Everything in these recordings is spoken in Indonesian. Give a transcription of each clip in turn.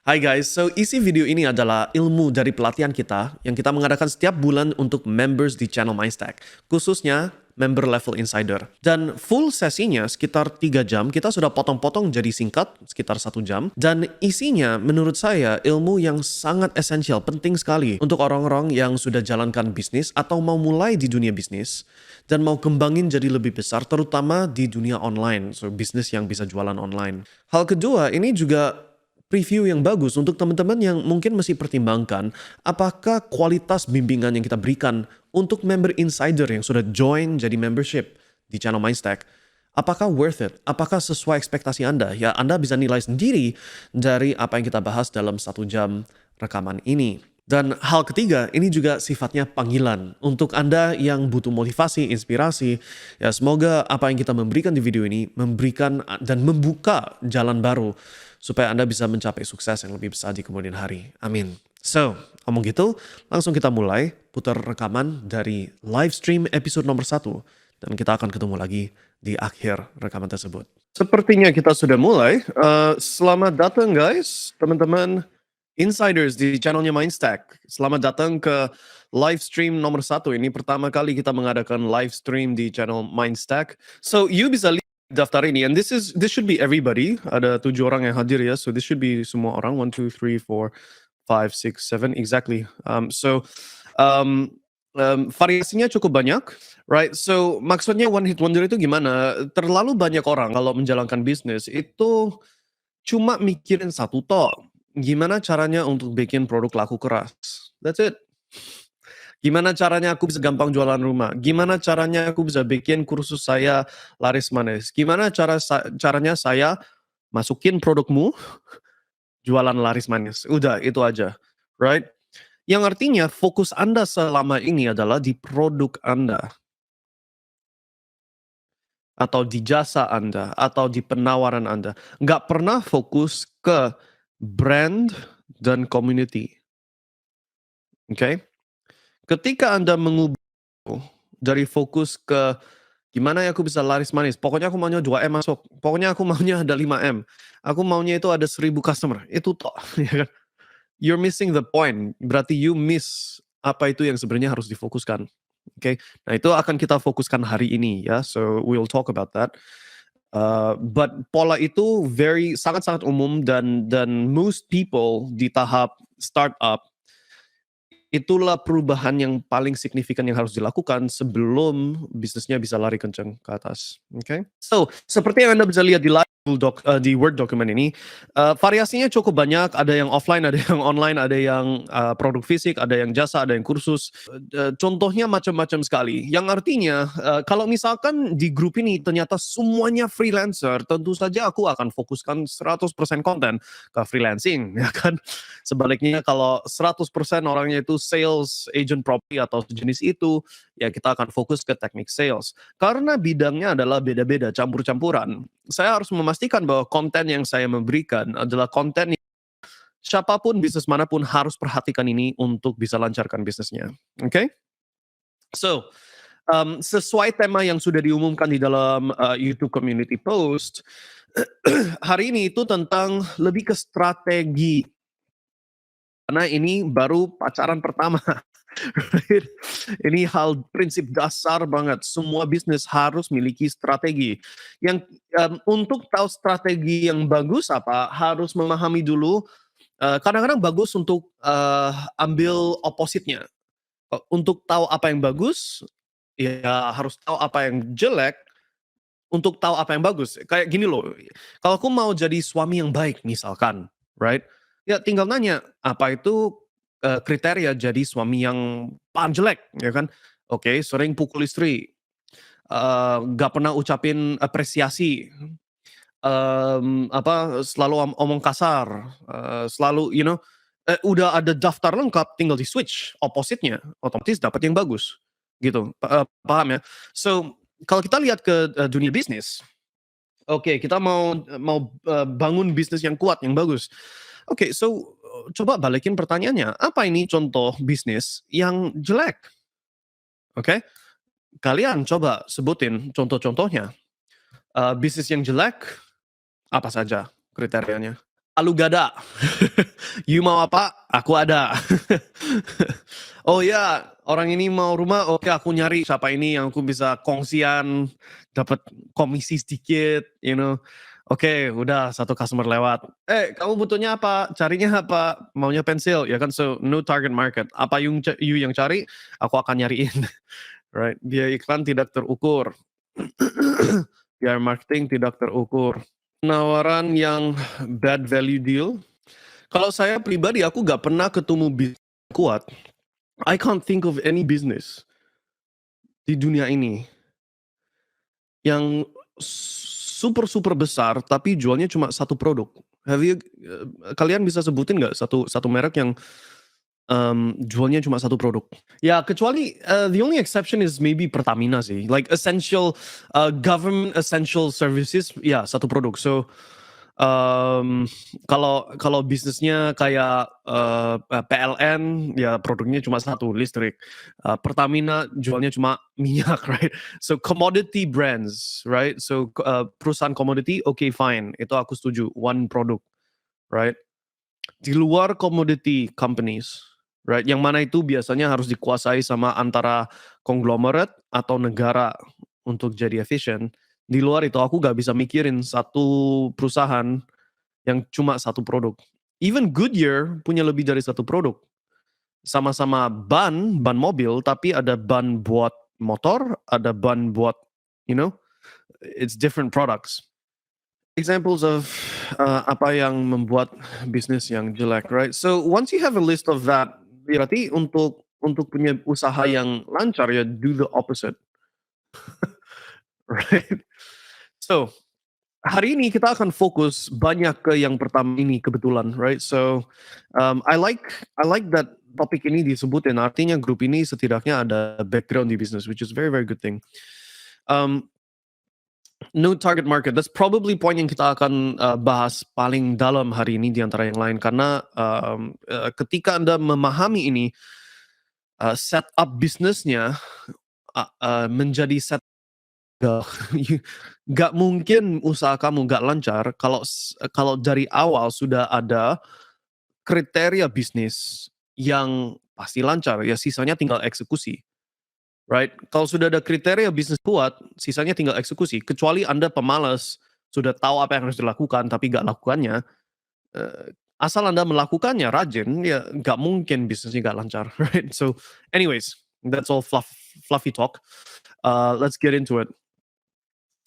Hai guys, so isi video ini adalah ilmu dari pelatihan kita yang kita mengadakan setiap bulan untuk members di channel Mindstack, khususnya member level insider. Dan full sesinya sekitar 3 jam, kita sudah potong-potong jadi singkat, sekitar 1 jam. Dan isinya menurut saya ilmu yang sangat esensial, penting sekali untuk orang-orang yang sudah jalankan bisnis atau mau mulai di dunia bisnis dan mau kembangin jadi lebih besar, terutama di dunia online, so bisnis yang bisa jualan online. Hal kedua, ini juga preview yang bagus untuk teman-teman yang mungkin mesti pertimbangkan apakah kualitas bimbingan yang kita berikan untuk member insider yang sudah join jadi membership di channel Mindstack, apakah worth it? Apakah sesuai ekspektasi Anda? Ya, Anda bisa nilai sendiri dari apa yang kita bahas dalam 1 jam rekaman ini. Dan hal ketiga, ini juga sifatnya panggilan. Untuk Anda yang butuh motivasi, inspirasi, ya semoga apa yang kita memberikan di video ini memberikan dan membuka jalan baru supaya Anda bisa mencapai sukses yang lebih besar di kemudian hari. Amin. So, ngomong gitu, langsung kita mulai putar rekaman dari live stream episode nomor 1. Dan kita akan ketemu lagi di akhir rekaman tersebut. Sepertinya kita sudah mulai. Selamat datang guys, teman-teman insiders di channelnya Mindstack. Selamat datang ke live stream nomor 1. Ini pertama kali kita mengadakan live stream di channel Mindstack. So, you bisa lihat daftar ini, and this should be everybody. Ada 7 orang yang hadir ya, so this should be semua orang. 1, 2, 3, 4, 5, 6, 7, exactly. Variasinya cukup banyak, right? So maksudnya one hit wonder itu gimana? Terlalu banyak orang kalau menjalankan bisnis itu cuma mikirin satu toh. Gimana caranya untuk bikin produk laku keras? That's it. Gimana caranya aku bisa gampang jualan rumah? Gimana caranya aku bisa bikin kursus saya laris manis? Gimana caranya saya masukin produkmu jualan laris manis? Udah, itu aja, right? Yang artinya fokus Anda selama ini adalah di produk Anda, atau di jasa Anda, atau di penawaran Anda. Nggak pernah fokus ke brand dan community. Oke? Ketika Anda mengubah dari fokus ke gimana ya aku bisa laris manis, pokoknya aku maunya 2M masuk, pokoknya aku maunya ada 5M, aku maunya itu ada 1000 customer, itu toh, ya kan? You're missing the point, berarti you miss apa itu yang sebenarnya harus difokuskan. Oke, nah itu akan kita fokuskan hari ini ya, so we'll talk about that. But pola itu sangat-sangat umum dan most people di tahap startup itulah perubahan yang paling signifikan yang harus dilakukan sebelum bisnisnya bisa lari kencang ke atas. Oke. So, seperti yang Anda bisa lihat di di Word document ini, variasinya cukup banyak. Ada yang offline, ada yang online, ada yang produk fisik, ada yang jasa, ada yang kursus. Contohnya macam-macam sekali. Yang artinya, kalau misalkan di grup ini ternyata semuanya freelancer, tentu saja aku akan fokuskan 100% konten ke freelancing, ya kan? Sebaliknya kalau 100% orangnya itu sales, agent property atau sejenis itu, ya kita akan fokus ke teknik sales. Karena bidangnya adalah beda-beda, campur-campuran. Saya harus memastikan bahwa konten yang saya memberikan adalah konten yang siapapun, bisnis manapun harus perhatikan ini untuk bisa lancarkan bisnisnya. Oke? So, sesuai tema yang sudah diumumkan di dalam YouTube community post, hari ini itu tentang lebih ke strategi. Karena ini baru pacaran pertama. Right? Ini hal prinsip dasar banget. Semua bisnis harus miliki strategi. Yang untuk tahu strategi yang bagus apa, harus memahami dulu. Kadang-kadang bagus untuk ambil opposite-nya. Untuk tahu apa yang bagus, ya harus tahu apa yang jelek. Untuk tahu apa yang bagus, kayak gini loh. Kalau aku mau jadi suami yang baik, misalkan, right? Ya tinggal nanya, apa itu kriteria jadi suami yang paling jelek, ya kan? Oke, sering pukul istri, nggak pernah ucapin apresiasi, selalu omong kasar, selalu udah ada daftar lengkap, tinggal di-switch opposite-nya, otomatis dapat yang bagus, gitu. Paham ya? So, kalau kita lihat ke dunia bisnis, oke, kita mau bangun bisnis yang kuat, yang bagus. Oke, so coba balikin pertanyaannya, apa ini contoh bisnis yang jelek? Oke, kalian coba sebutin contoh-contohnya. Bisnis yang jelek apa saja kriterianya? Palu gada. You mau apa? Aku ada. Oh ya, orang ini mau rumah, oke aku nyari siapa ini yang aku bisa kongsian, dapat komisi sedikit, you know. Oke, udah satu customer lewat. Kamu butuhnya apa? Carinya apa? Maunya pensil, ya kan? So no target market. Apa you yang cari, aku akan nyariin, right? Biaya iklan tidak terukur. Biaya marketing tidak terukur. Penawaran yang bad value deal. Kalau saya pribadi aku nggak pernah ketemu bisnis kuat. I can't think of any business di dunia ini yang super super besar tapi jualnya cuma satu produk. Kalian bisa sebutin nggak satu satu merek yang jualnya cuma satu produk? Ya kecuali the only exception is maybe Pertamina sih. Like essential government essential services, ya satu produk. So kalau kalau bisnisnya kayak PLN, ya produknya cuma satu, listrik. Pertamina jualnya cuma minyak, right? So commodity brands, right? So perusahaan komoditi, okay fine, itu aku setuju, one product, right? Di luar commodity companies, right? Yang mana itu biasanya harus dikuasai sama antara konglomerat atau negara untuk jadi efisien. Di luar itu aku gak bisa mikirin satu perusahaan yang cuma satu produk. Even Goodyear punya lebih dari satu produk. Sama-sama ban mobil, tapi ada ban buat motor, ada ban buat, you know, it's different products. Examples of apa yang membuat bisnis yang jelek, right? So once you have a list of that, berarti untuk punya usaha yang lancar ya do the opposite, right? So hari ini kita akan fokus banyak ke yang pertama ini kebetulan, right? So I like that topik ini disebutin. Artinya grup ini setidaknya ada background di bisnis, which is very very good thing. Um, no target market. That's probably point yang kita akan bahas paling dalam hari ini di antara yang lain karena ketika Anda memahami ini, setup bisnisnya menjadi set nggak mungkin usaha kamu nggak lancar kalau dari awal sudah ada kriteria bisnis yang pasti lancar, ya sisanya tinggal eksekusi, right? Kalau sudah ada kriteria bisnis kuat, sisanya tinggal eksekusi. Kecuali Anda pemalas, sudah tahu apa yang harus dilakukan tapi nggak lakukannya, asal Anda melakukannya rajin, ya nggak mungkin bisnisnya nggak lancar, right? So anyways, that's all fluffy talk. Let's get into it.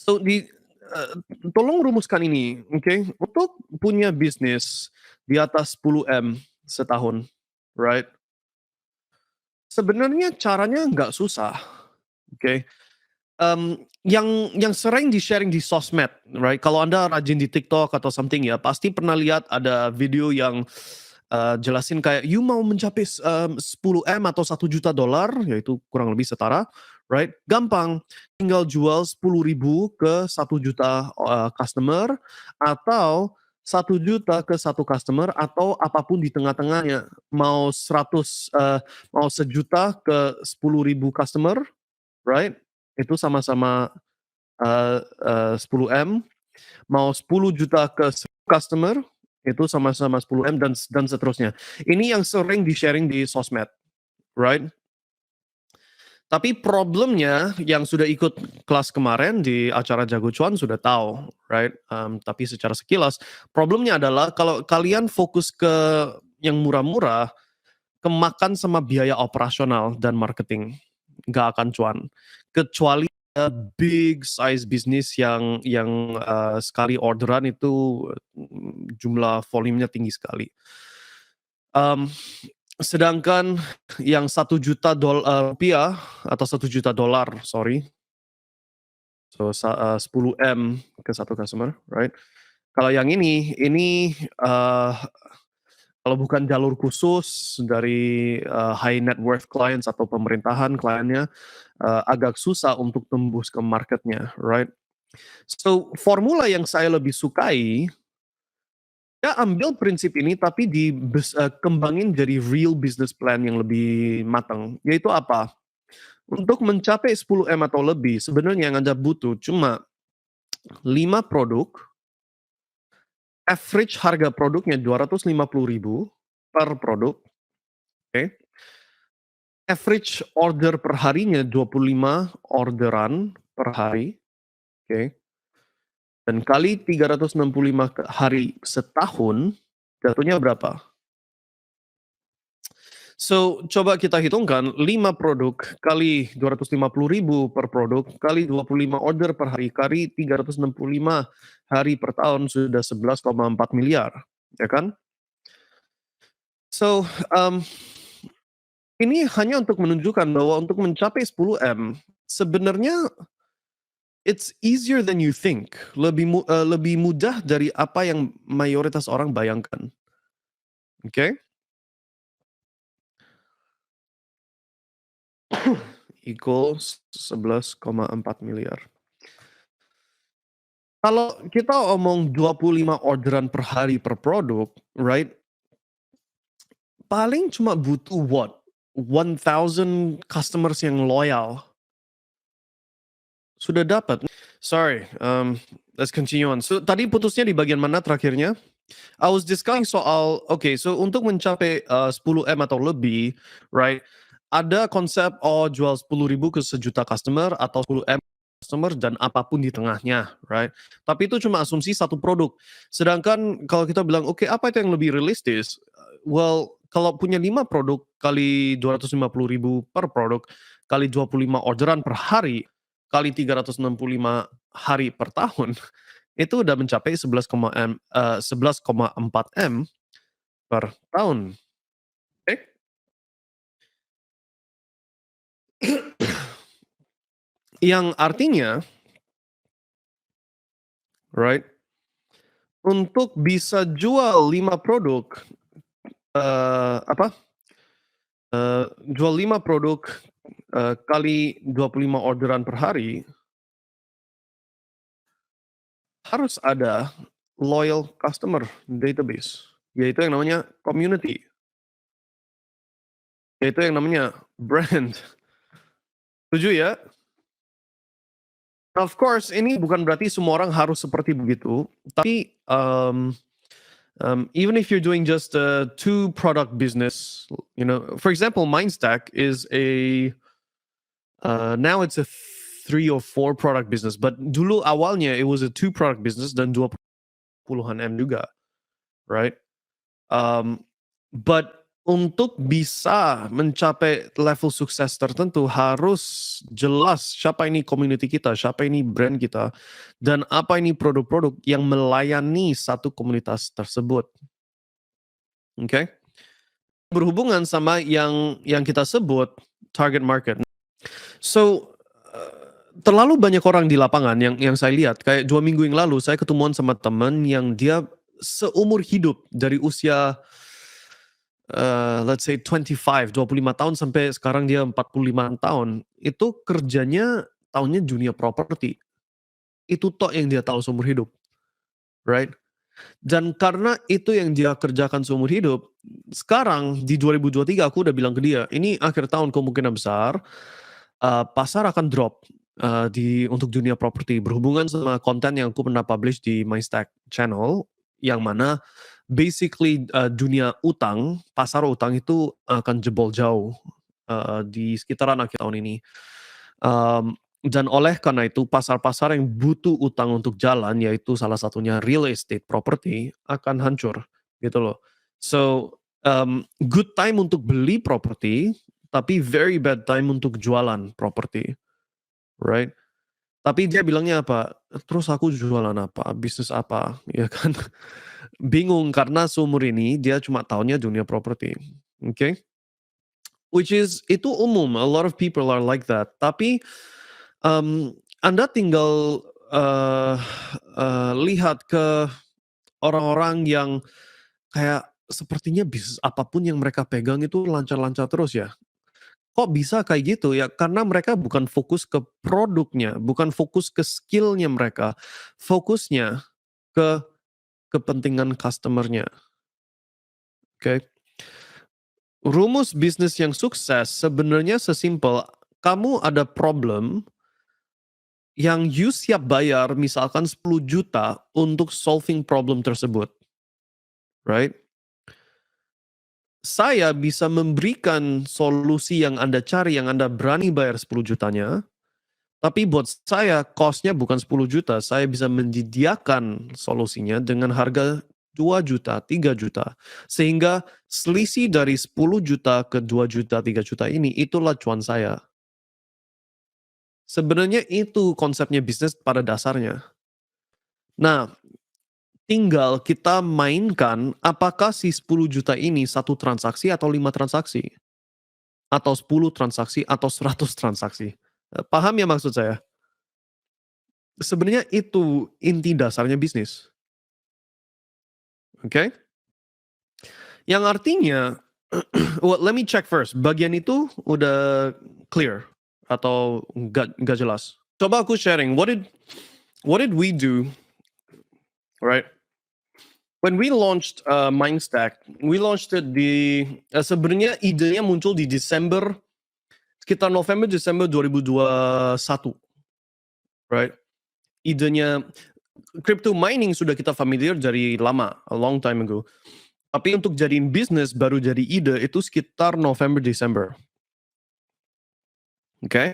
So eee, tolong rumuskan ini, oke? Untuk punya bisnis di atas 10M setahun, right? Sebenarnya caranya nggak susah, oke? Yang sering di-sharing di sosmed, right? Kalau Anda rajin di TikTok atau something ya, pasti pernah lihat ada video yang, jelasin kayak, "You mau mencapai 10M atau $1.000.000," yaitu kurang lebih setara, right? Gampang, tinggal jual 10.000 ke 1.000.000 customer, atau 1.000.000 ke satu customer, atau apapun di tengah-tengahnya. Mau 1.000.000 ke 10.000 customer, right? Itu sama-sama 10M, mau 10.000.000 ke 10 customer, itu sama-sama 10M dan seterusnya. Ini yang sering di-sharing di sosmed, right? Tapi problemnya yang sudah ikut kelas kemarin di acara Jago Cuan sudah tahu, right? Tapi secara sekilas, problemnya adalah kalau kalian fokus ke yang murah-murah, kemakan sama biaya operasional dan marketing, nggak akan cuan. Kecuali big size bisnis yang sekali orderan itu jumlah volumenya tinggi sekali. Sedangkan yang $1.000.000 atau $1.000.000, sorry. So 10M ke satu customer, right? Kalau yang ini kalau bukan jalur khusus dari high net worth clients atau pemerintahan kliennya, agak susah untuk tembus ke marketnya, right? So formula yang saya lebih sukai, ya ambil prinsip ini tapi kembangin jadi real business plan yang lebih matang. Yaitu apa? Untuk mencapai 10M atau lebih, sebenarnya yang Anda butuh cuma 5 produk Average harga produknya 250.000 per produk, oke. Average order per harinya 25 orderan per hari, oke. Dan kali 365 hari setahun, jatuhnya berapa? So, coba kita hitungkan 5 produk kali 250.000 per produk, kali 25 order per hari, kali 365 hari per tahun sudah 11,4 miliar, ya kan? So, ini hanya untuk menunjukkan bahwa untuk mencapai 10M, sebenarnya it's easier than you think, lebih mudah dari apa yang mayoritas orang bayangkan, oke? Equals 11,4 miliar. Kalau kita omong 25 orderan per hari per produk, right? Paling cuma butuh what? 1,000 customers yang loyal, sudah dapat. Sorry, let's continue on. So, tadi putusnya di bagian mana terakhirnya? I was discussing soal, oke, so untuk mencapai 10M atau lebih, right? Ada konsep jual 10.000 ke sejuta customer atau 10M customer dan apapun di tengahnya, right? Tapi itu cuma asumsi satu produk. Sedangkan kalau kita bilang, oke, apa itu yang lebih realistis? Well, kalau punya 5 produk kali 250.000 per produk kali 25 orderan per hari kali 365 hari per tahun itu udah mencapai 11,4 M per tahun, oke? Yang artinya, right, untuk bisa jual 5 produk, apa, jual 5 produk, kali 25 orderan per hari, harus ada loyal customer database, yaitu yang namanya community, yaitu yang namanya brand. Setuju ya? Of course, ini bukan berarti semua orang harus seperti begitu, tapi, even if you're doing just a two product business, for example, Mindstack is now it's a 3 or 4 product business, but dulu awalnya it was a 2 product business dan 20-an M juga, right? But untuk bisa mencapai level sukses tertentu harus jelas siapa ini community kita, siapa ini brand kita, dan apa ini produk-produk yang melayani satu komunitas tersebut, oke? Berhubungan sama yang kita sebut target market. So, terlalu banyak orang di lapangan yang saya lihat, kayak 2 minggu yang lalu saya ketemuan sama teman yang dia seumur hidup dari usia, let's say 25 tahun sampai sekarang dia 45 tahun, itu kerjanya tahunnya dunia properti. Itu tok yang dia tahu seumur hidup, right? Dan karena itu yang dia kerjakan seumur hidup, sekarang di 2023 aku udah bilang ke dia, "Ini akhir tahun kemungkinan besar, pasar akan drop, untuk dunia properti." Berhubungan sama konten yang aku pernah publish di My Stack channel, yang mana basically, dunia utang, pasar utang itu akan jebol jauh, di sekitaran akhir tahun ini. Dan oleh karena itu pasar-pasar yang butuh utang untuk jalan, yaitu salah satunya real estate property, akan hancur, gitu loh. So, good time untuk beli properti, tapi very bad time untuk jualan properti, right? Tapi dia bilangnya apa, "Terus aku jualan apa? Bisnis apa?" Ya kan? Bingung karena seumur ini dia cuma taunya dunia properti, oke? Which is itu umum, a lot of people are like that. Tapi, Anda tinggal, eee lihat ke orang-orang yang kayak sepertinya bisnis apapun yang mereka pegang itu lancar-lancar terus ya. Kok bisa kayak gitu? Ya karena mereka bukan fokus ke produknya, bukan fokus ke skill-nya mereka, fokusnya ke kepentingan customer-nya, oke? Rumus bisnis yang sukses sebenarnya sesimpel, kamu ada problem, yang you siap bayar misalkan 10 juta untuk solving problem tersebut, right? Saya bisa memberikan solusi yang Anda cari, yang Anda berani bayar 10 jutanya, tapi buat saya cost-nya bukan 10 juta, saya bisa menyediakan solusinya dengan harga 2 juta, 3 juta. Sehingga selisih dari 10 juta ke 2 juta, 3 juta ini, itulah cuan saya. Sebenarnya itu konsepnya bisnis pada dasarnya. Nah, tinggal kita mainkan apakah si 10 juta ini satu transaksi atau 5 transaksi, atau 10 transaksi atau 100 transaksi. Paham ya maksud saya? Sebenarnya itu inti dasarnya bisnis, oke? Yang artinya well, let me check first, bagian itu udah clear atau nggak jelas? Coba aku sharing, what did we do, right? When we launched, Mindstack, we launched it sebenarnya idenya muncul di Desember, sekitar November, Desember 2021, right? Idenya crypto mining sudah kita familiar dari lama, a long time ago. Tapi untuk jadiin bisnis baru jadi ide itu sekitar November, Desember, oke?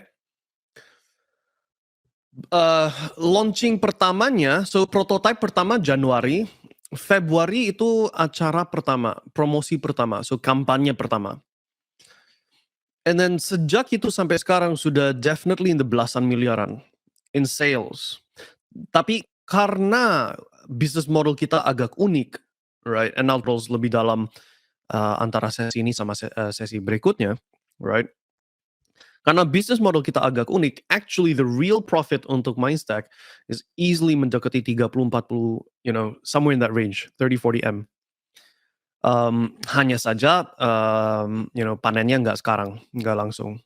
Launching pertamanya, so prototype pertama Januari, Februari itu acara pertama, promosi pertama, so kampanye pertama. And then sejak itu sampai sekarang sudah definitely in the belasan miliaran in sales. Tapi karena business model kita agak unik, right? And now terus lebih dalam antara sesi ini sama sesi berikutnya, right? Karena business model kita agak unik, actually the real profit untuk Mindstack is easily mendekati 30-40, somewhere in that range, 30-40 M. Hanya saja, panennya nggak sekarang, nggak langsung.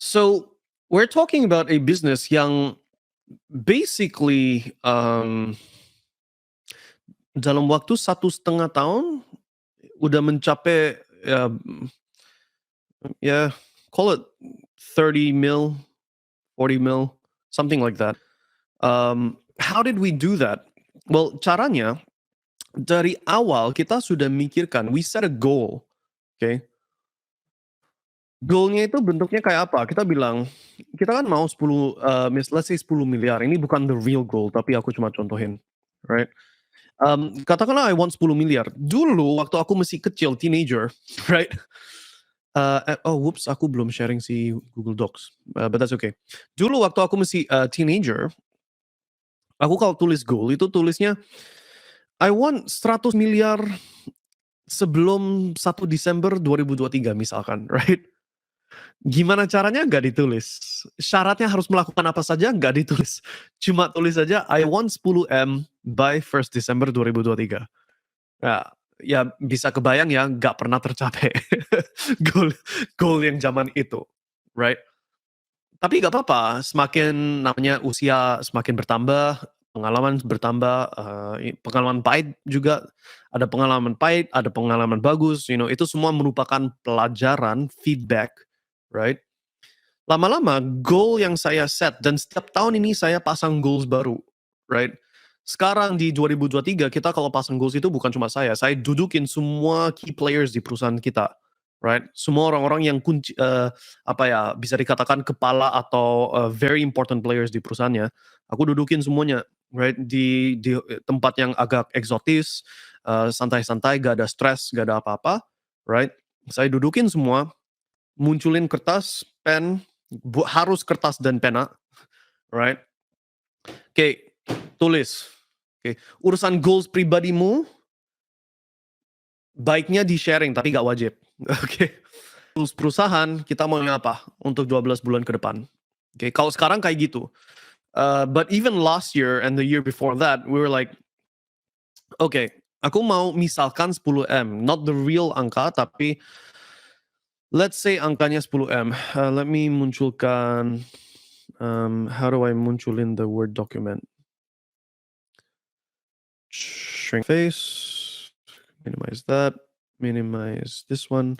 So, we're talking about a business yang basically, dalam waktu 1,5 tahun udah mencapai, ya call it 30 mil, 40 mil, something like that. How did we do that? Well, caranya dari awal kita sudah mikirkan, we set a goal, okay? Goal-nya itu bentuknya kayak apa? Kita bilang, kita kan mau 10, let's say 10 miliar, ini bukan the real goal, tapi aku cuma contohin, right? Katakanlah I want 10 miliar. Dulu waktu aku masih kecil, teenager, right? Oh whoops, aku belum sharing si Google Docs, but that's okay. Dulu waktu aku masih, teenager, aku kalau tulis goal itu tulisnya, I want 100 miliar sebelum 1 Desember 2023 misalkan, right? Gimana caranya? Nggak ditulis. Syaratnya harus melakukan apa saja? Nggak ditulis. Cuma tulis saja, I want 10 M by 1 Desember 2023. Nah, ya bisa kebayang ya, nggak pernah tercapai goal goal yang zaman itu, right? Tapi nggak apa-apa, semakin namanya usia semakin bertambah, pengalaman bertambah, pengalaman pahit juga, ada pengalaman pahit, ada pengalaman bagus, itu semua merupakan pelajaran, feedback, right? Lama-lama goal yang saya set dan setiap tahun ini saya pasang goals baru, right? Sekarang di 2023 kita kalau pasang goals itu bukan cuma saya dudukin semua key players di perusahaan kita, right? Semua orang-orang yang kunci, bisa dikatakan kepala atau, very important players di perusahaannya, aku dudukin semuanya, right? Di tempat yang agak eksotis, santai-santai, gak ada stres, gak ada apa-apa, right? Saya dudukin semua, munculin kertas, pen, harus kertas dan pena, right? Oke, tulis. Oke, urusan goals pribadimu, baiknya di-sharing tapi nggak wajib. Oke. Goals perusahaan, kita mau apa untuk 12 bulan ke depan. Oke, kalau sekarang kayak gitu. But even last year and the year before that, we were like, okay, aku mau misalkan 10 M, not the real angka, tapi let's say angkanya 10 M. Let me munculkan, how do I munculin the Word document? Shrink face, minimize that, minimize this one,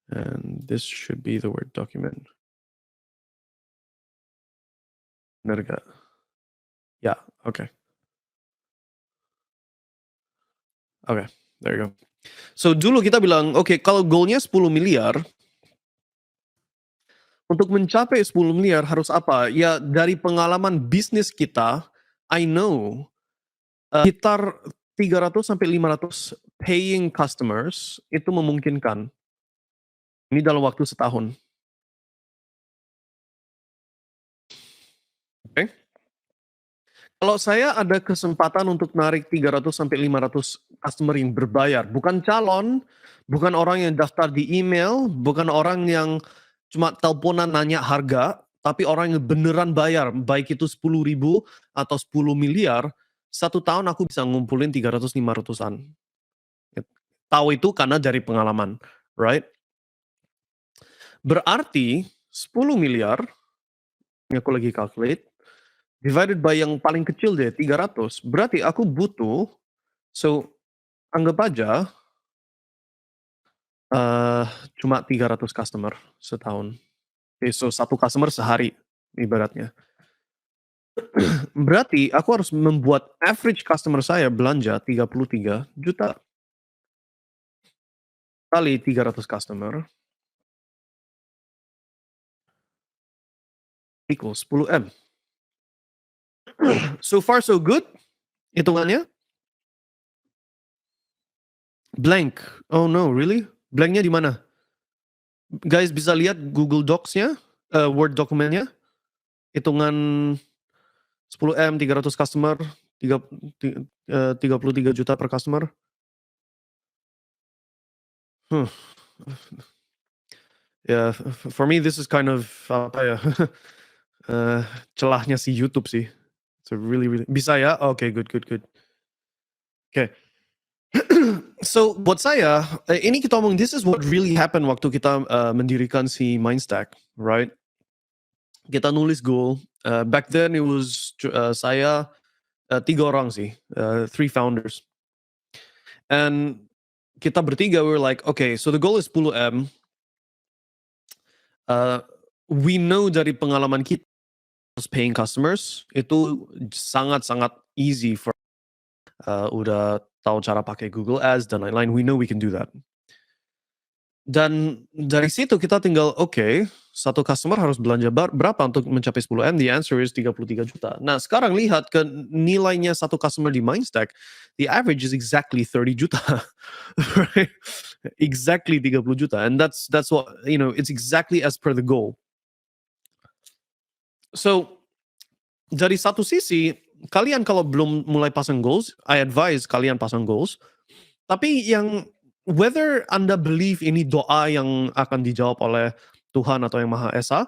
and this should be the Word document. Bener nggak? Ya, oke. Oke, there you go. So, dulu kita bilang, oke kalau goal-nya 10 miliar, untuk mencapai 10 miliar harus apa? Ya dari pengalaman bisnis kita, I know, sekitar 300 sampai 500 paying customers itu memungkinkan. Ini dalam waktu setahun, oke? Kalau saya ada kesempatan untuk narik 300 sampai 500 customer yang berbayar, bukan calon, bukan orang yang daftar di email, bukan orang yang cuma teleponan nanya harga, tapi orang yang beneran bayar, baik itu 10 ribu atau 10 miliar, 1 tahun aku bisa ngumpulin 300, 500-an. Tahu itu karena dari pengalaman, right? Berarti 10 miliar, ini aku lagi calculate, divided by yang paling kecil deh, 300, berarti aku butuh, so anggap aja, eee, cuma 300 customer setahun. Oke, so 1 customer sehari ibaratnya. Berarti aku harus membuat average customer saya belanja 33 juta kali 300 customer equals 10 M. So far so good hitungannya? Blank. Oh no, really? Blanknya di mana? Guys bisa lihat Google Docs-nya, Word dokumennya, hitungan 10 M, 300 customer, 33 juta per customer. Huh. Ya, for me this is kind of apa ya, celahnya si YouTube sih. So really really bisa ya? Oke, good good good. Oke. So buat saya, ini kita ngomong this is what really happened waktu kita, mendirikan si Mindstack, right? Kita nulis goal, back then it was saya, 3 orang sih, 3 founders. And kita bertiga we were like, "Okay, so the goal is 10 M." Uh, we know dari pengalaman kita paying customers itu sangat-sangat easy for, udah tahu cara pakai Google Ads dan lain-lain, we know we can do that. Dan dari situ kita tinggal, oke, satu customer harus belanja berapa untuk mencapai 10 M? The answer is 33 juta. Nah, sekarang lihat ke nilainya satu customer di Mindstack, the average is exactly 30 juta, right? Exactly 30 juta, and that's what, it's exactly as per the goal. So, dari satu sisi, kalian kalau belum mulai pasang goals, I advise kalian pasang goals. Tapi yang whether Anda believe ini doa yang akan dijawab oleh Tuhan atau Yang Maha Esa,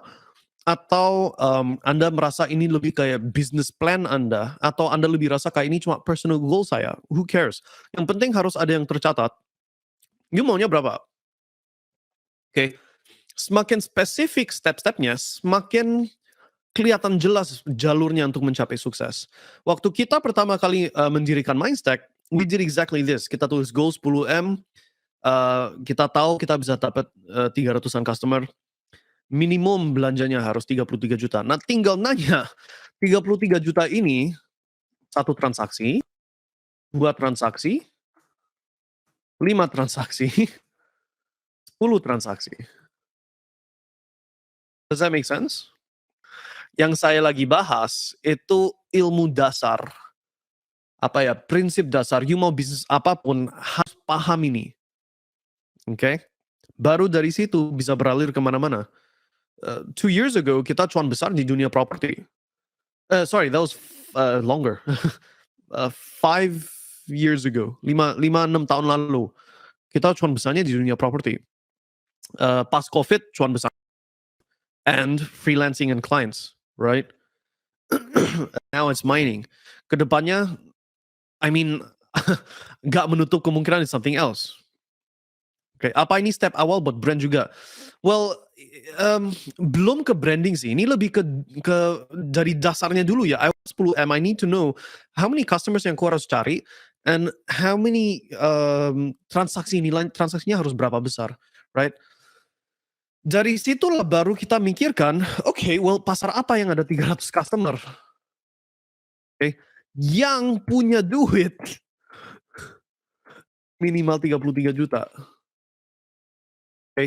atau, Anda merasa ini lebih kayak business plan Anda, atau Anda lebih rasa kayak ini cuma personal goal saya, who cares? Yang penting harus ada yang tercatat. You maunya berapa? Oke. Semakin spesifik step-stepnya, semakin kelihatan jelas jalurnya untuk mencapai sukses. Waktu kita pertama kali, mendirikan Mindstack, we did exactly this. Kita tulis goal 10 M, kita tahu kita bisa dapat, 300-an customer, minimum belanjanya harus 33 juta. Nah, tinggal nanya, 33 juta ini, satu transaksi, 2 transaksi, 5 transaksi, 10 transaksi. Does that make sense? Yang saya lagi bahas itu ilmu dasar. Apa ya, prinsip dasar, you mau bisnis apapun harus paham ini, oke? Baru dari situ bisa beralih ke mana-mana. 2 years ago kita cuan besar di dunia property. Sorry, that was, longer. 5 years ago, 5, 6 tahun lalu, kita cuan besarnya di dunia property. Pas Covid cuan besar and freelancing and clients, right? Now it's mining. Kedepannya, I mean, nggak menutup kemungkinan it's something else. Oke, apa ini step awal buat brand juga? Well, belum ke branding sih, ini lebih ke dari dasarnya dulu ya, I want 10 M, I need to know how many customers yang aku harus cari and how many, transaksinya harus berapa besar, right? Dari situlah baru kita mikirkan, oke, well pasar apa yang ada 300 customer, oke, yang punya duit minimal 33 juta, oke.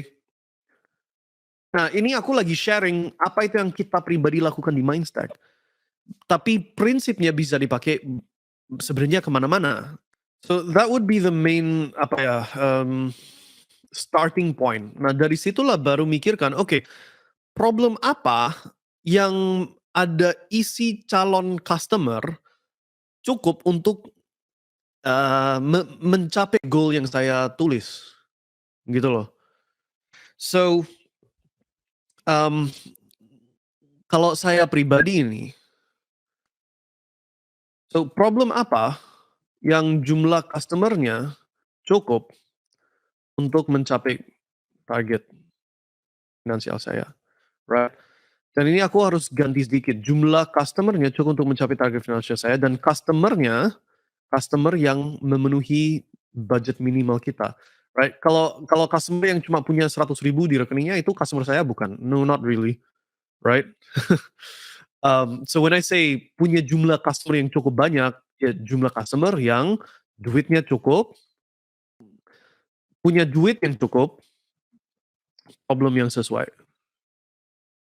Nah, ini aku lagi sharing apa itu yang kita pribadi lakukan di Mindstack. Tapi prinsipnya bisa dipakai sebenarnya kemana-mana. So that would be the main apa ya, starting point. Nah dari situlah baru mikirkan, oke, problem apa yang ada isi calon customer cukup untuk mencapai goal yang saya tulis, gitu loh. So um, kalau saya pribadi ini, so problem apa yang jumlah customer-nya cukup untuk mencapai target finansial saya, right? Dan ini aku harus ganti sedikit, jumlah customer-nya cukup untuk mencapai target finansial saya dan customer-nya, customer yang memenuhi budget minimal kita, right? Kalau kalau customer yang cuma punya 100.000 di rekeningnya itu customer saya bukan, no not really, right? So when I say punya jumlah customer yang cukup banyak, ya jumlah customer yang duitnya cukup, punya duit yang cukup, problem yang sesuai,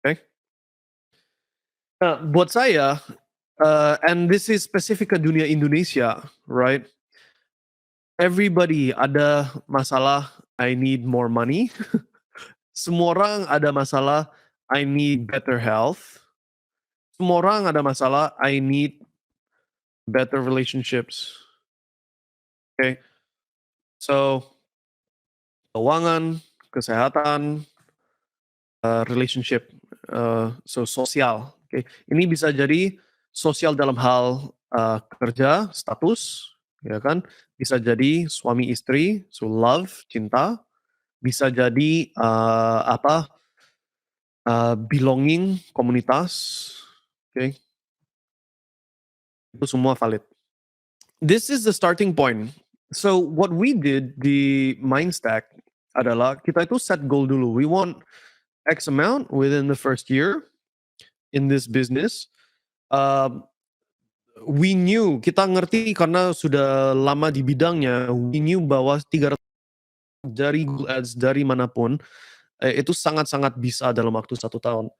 oke? Nah, buat saya, and this is spesifik ke dunia Indonesia, right? Everybody ada masalah, I need more money. Semua orang ada masalah, I need better health. Semua orang ada masalah, I need better relationships. Okay, so keuangan, kesehatan, relationship, so sosial. Okay, ini bisa jadi sosial dalam hal kerja, status, ya kan? Bisa jadi suami istri, so love, cinta. Bisa jadi apa? Belonging, komunitas, oke, itu semua valid. This is the starting point. So what we did di Mindstack adalah kita itu set goal dulu. We want X amount within the first year in this business. Um, we knew, kita ngerti karena sudah lama di bidangnya, we knew bahwa 300 dari Google Ads dari manapun, itu sangat-sangat bisa dalam waktu 1 tahun,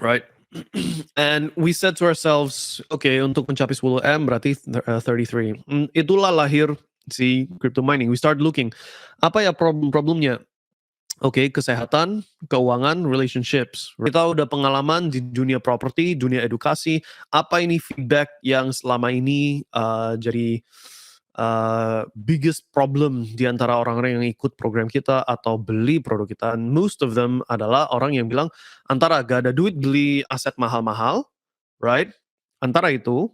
right? And we said to ourselves, okay, untuk mencapai 10M berarti 33. Itulah lahir si crypto mining. We start looking, apa ya problemnya? Oke, kesehatan, keuangan, relationships. Kita udah pengalaman di dunia properti, dunia edukasi. Apa ini feedback yang selama ini jadi biggest problem di antara orang-orang yang ikut program kita atau beli produk kita? And most of them adalah orang yang bilang antara gak ada duit beli aset mahal-mahal, right? Antara itu,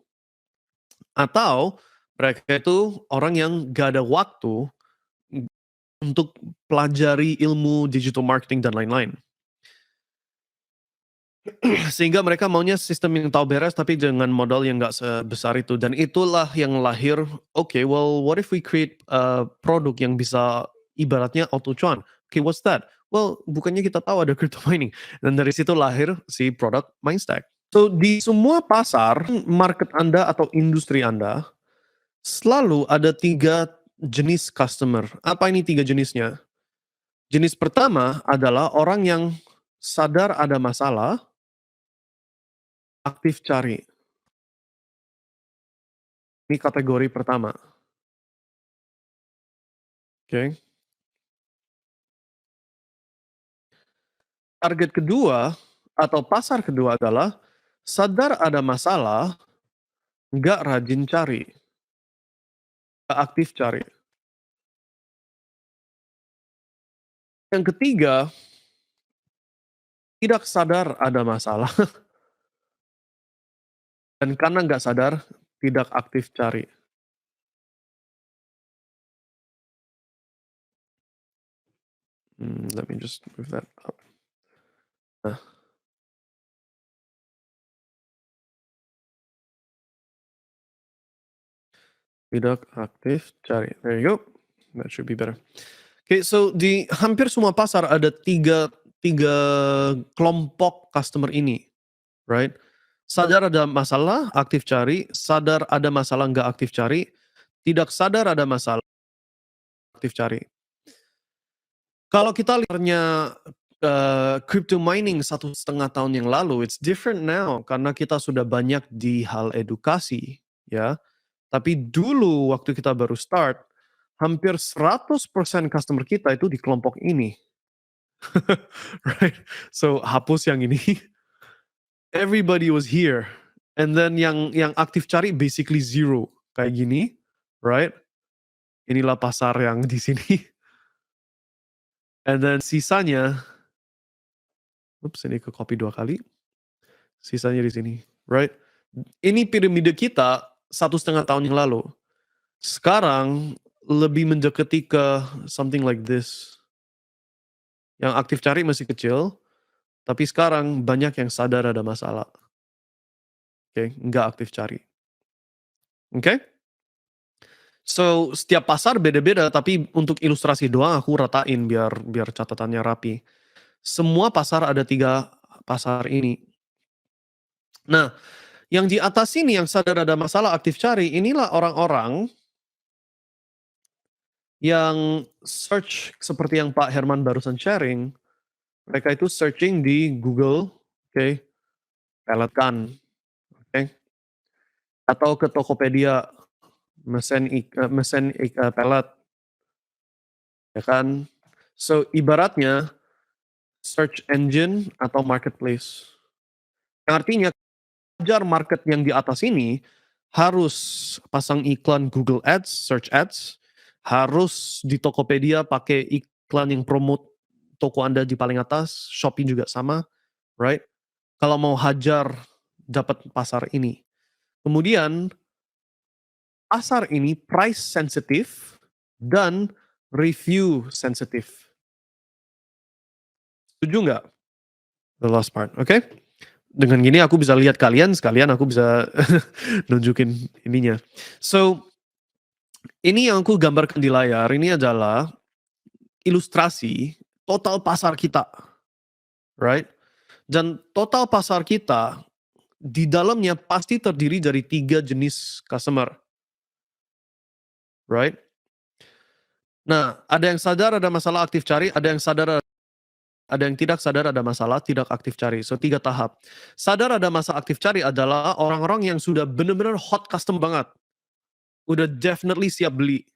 atau mereka itu orang yang gak ada waktu untuk pelajari ilmu digital marketing dan lain-lain. Sehingga mereka maunya sistem yang tahu beres tapi dengan modal yang nggak sebesar itu, dan itulah yang lahir, okay, well what if we create produk yang bisa ibaratnya auto cuan. Okay, what's that? Well, bukannya kita tahu ada crypto mining, dan dari situ lahir si produk Mindstack. So di semua pasar market Anda atau industri Anda selalu ada 3 jenis customer. Apa ini 3 jenisnya? Jenis pertama adalah orang yang sadar ada masalah, aktif cari. Ini kategori pertama, oke. Target kedua atau pasar kedua adalah sadar ada masalah, nggak rajin cari, nggak aktif cari. Yang ketiga, tidak sadar ada masalah dan karena nggak sadar, tidak aktif cari. Let me just move that up. Nah, tidak aktif cari. There you go. That should be better. Oke, so di hampir semua pasar ada tiga kelompok customer ini, right? Sadar ada masalah, aktif cari, sadar ada masalah nggak aktif cari, tidak sadar ada masalah, aktif cari. Kalau kita lihatnya crypto mining 1,5 tahun yang lalu, it's different now karena kita sudah banyak di hal edukasi, ya. Tapi dulu waktu kita baru start, hampir 100% customer kita itu di kelompok ini. Right? So, hapus yang ini, everybody was here. And then yang aktif cari basically zero, kayak gini, right? Inilah pasar yang di sini. And then sisanya, oops, ini ke-copy 2 kali. Sisanya di sini, right? Ini piramida kita 1,5 tahun yang lalu. Sekarang lebih mendekati ke something like this. Yang aktif cari masih kecil, tapi sekarang banyak yang sadar ada masalah. Oke, nggak aktif cari. Oke? So, setiap pasar beda-beda, tapi untuk ilustrasi doang aku ratain biar biar catatannya rapi. Semua pasar ada 3 pasar ini. Nah, yang di atas ini yang sadar ada masalah aktif cari, inilah orang-orang yang search seperti yang Pak Herman barusan sharing, mereka itu searching di Google, oke, pellet gun, oke, atau ke Tokopedia, pellet, ya kan. So, ibaratnya search engine atau marketplace. Yang artinya kejar market yang di atas ini harus pasang iklan Google Ads, search ads, harus di Tokopedia pakai iklan yang promote toko Anda di paling atas, Shopee juga sama, right? Kalau mau hajar dapat pasar ini. Kemudian pasar ini price sensitive dan review sensitive. Setuju nggak? The last part, oke? Dengan gini aku bisa lihat kalian, sekalian aku bisa nunjukin ininya. So, ini yang aku gambarkan di layar, ini adalah ilustrasi total pasar kita, right? Dan total pasar kita, di dalamnya pasti terdiri dari 3 jenis customer, right? Nah, ada yang sadar ada masalah aktif cari, ada yang tidak sadar ada masalah tidak aktif cari. So, 3 tahap. Sadar ada masalah aktif cari adalah orang-orang yang sudah benar-benar hot custom banget. Udah definitely siap beli,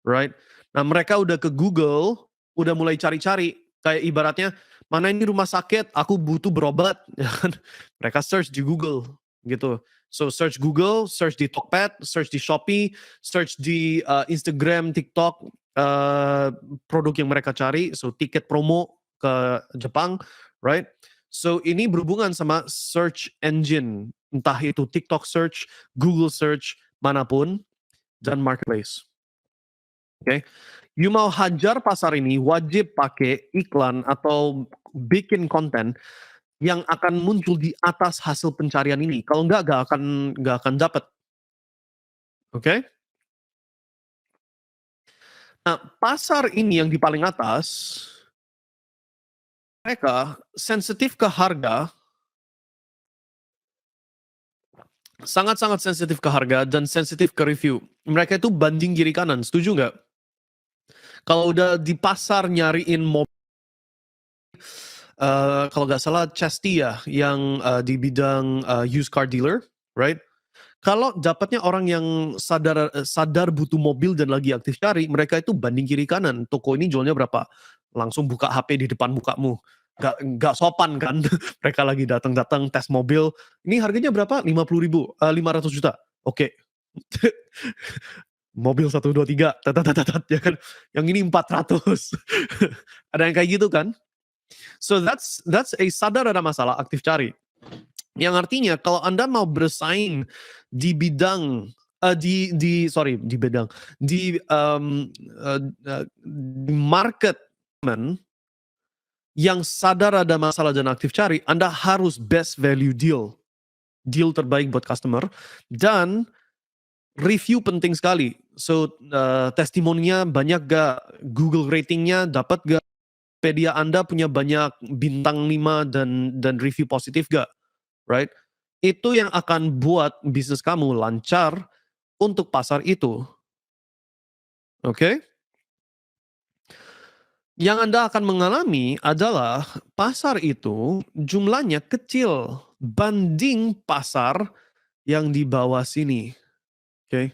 right? Nah, mereka udah ke Google, udah mulai cari-cari. Kayak ibaratnya, mana ini rumah sakit, aku butuh berobat. Ya kan? Mereka search di Google, gitu. So, search Google, search di Tokped, search di Shopee, search di Instagram, TikTok, produk yang mereka cari. So, tiket promo ke Jepang, right? So, ini berhubungan sama search engine. Entah itu TikTok search, Google search, manapun, dan marketplace. Oke, you mau hajar pasar ini wajib pakai iklan atau bikin konten yang akan muncul di atas hasil pencarian ini. Kalau enggak, nggak akan dapat. Oke? Nah, pasar ini yang di paling atas, mereka sensitif ke harga, sangat-sangat sensitif ke harga dan sensitif ke review. Mereka itu banding kiri kanan, setuju nggak? Kalau udah di pasar nyariin mobil, kalau nggak salah Chesty ya, yang di bidang used car dealer, right? Kalau dapatnya orang yang sadar butuh mobil dan lagi aktif cari, mereka itu banding kiri kanan, toko ini jualnya berapa? Langsung buka HP di depan mukamu. Nggak sopan kan, mereka lagi datang-datang tes mobil, "Ini harganya berapa?" 50.000, 500 juta. Oke. Mobil 1, 2, 3, ya kan. Yang ini 400. Ada yang kayak gitu kan. So that's a sadar ada masalah, aktif cari. Yang artinya kalau Anda mau bersaing di bidang di bidang di market yang sadar ada masalah dan aktif cari, Anda harus best value deal, deal terbaik buat customer, dan Review penting sekali. So, testimoninya banyak gak? Google ratingnya dapat gak? Pedia Anda punya banyak bintang 5 dan review positif gak? Right? Itu yang akan buat bisnis kamu lancar untuk pasar itu. Oke? Yang Anda akan mengalami adalah pasar itu jumlahnya kecil banding pasar yang di bawah sini. Oke?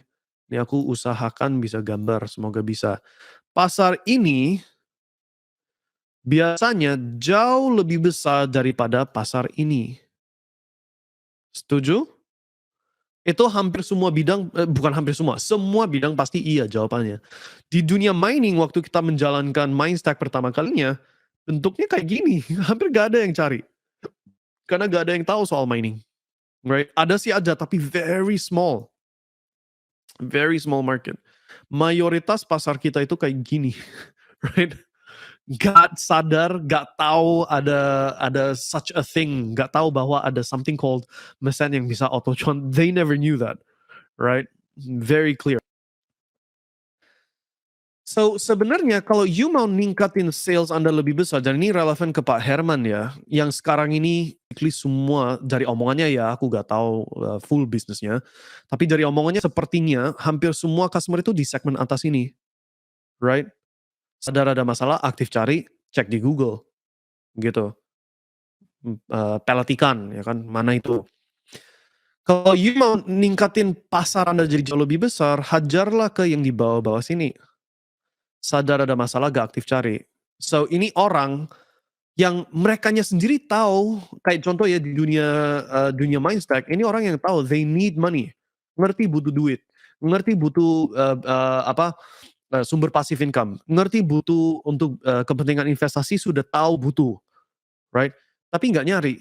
Ini aku usahakan bisa gambar, semoga bisa. Pasar ini biasanya jauh lebih besar daripada pasar ini. Setuju? Itu hampir semua bidang, bukan hampir semua bidang pasti iya jawabannya. Di dunia mining waktu kita menjalankan Mindstack pertama kalinya, bentuknya kayak gini, hampir gak ada yang cari. Karena gak ada yang tahu soal mining, right? Ada sih ada, tapi very small market. Mayoritas pasar kita itu kayak gini, right? Gak sadar, gak tahu ada such a thing, gak tahu bahwa ada something called mesin yang bisa auto cuan. They never knew that, right? Very clear. So, sebenarnya kalau you mau ningkatin sales Anda lebih besar, dan ini relevan ke Pak Herman ya, yang sekarang ini basically semua dari omongannya ya, aku gak tahu full bisnisnya, tapi dari omongannya sepertinya hampir semua customer itu di segmen atas ini, right? Sadar ada masalah, aktif cari, cek di Google, gitu. Pelet ikan, ya kan, mana itu. Kalau you mau ningkatin pasar Anda jadi jauh lebih besar, hajarlah ke yang di bawah-bawah sini. Sadar ada masalah, gak aktif cari. So, ini orang yang merekanya sendiri tahu, kayak contoh ya di dunia Mindstack, ini orang yang tahu they need money, ngerti butuh duit, ngerti butuh sumber passive income, ngerti butuh untuk kepentingan investasi sudah tahu butuh, right? Tapi nggak nyari.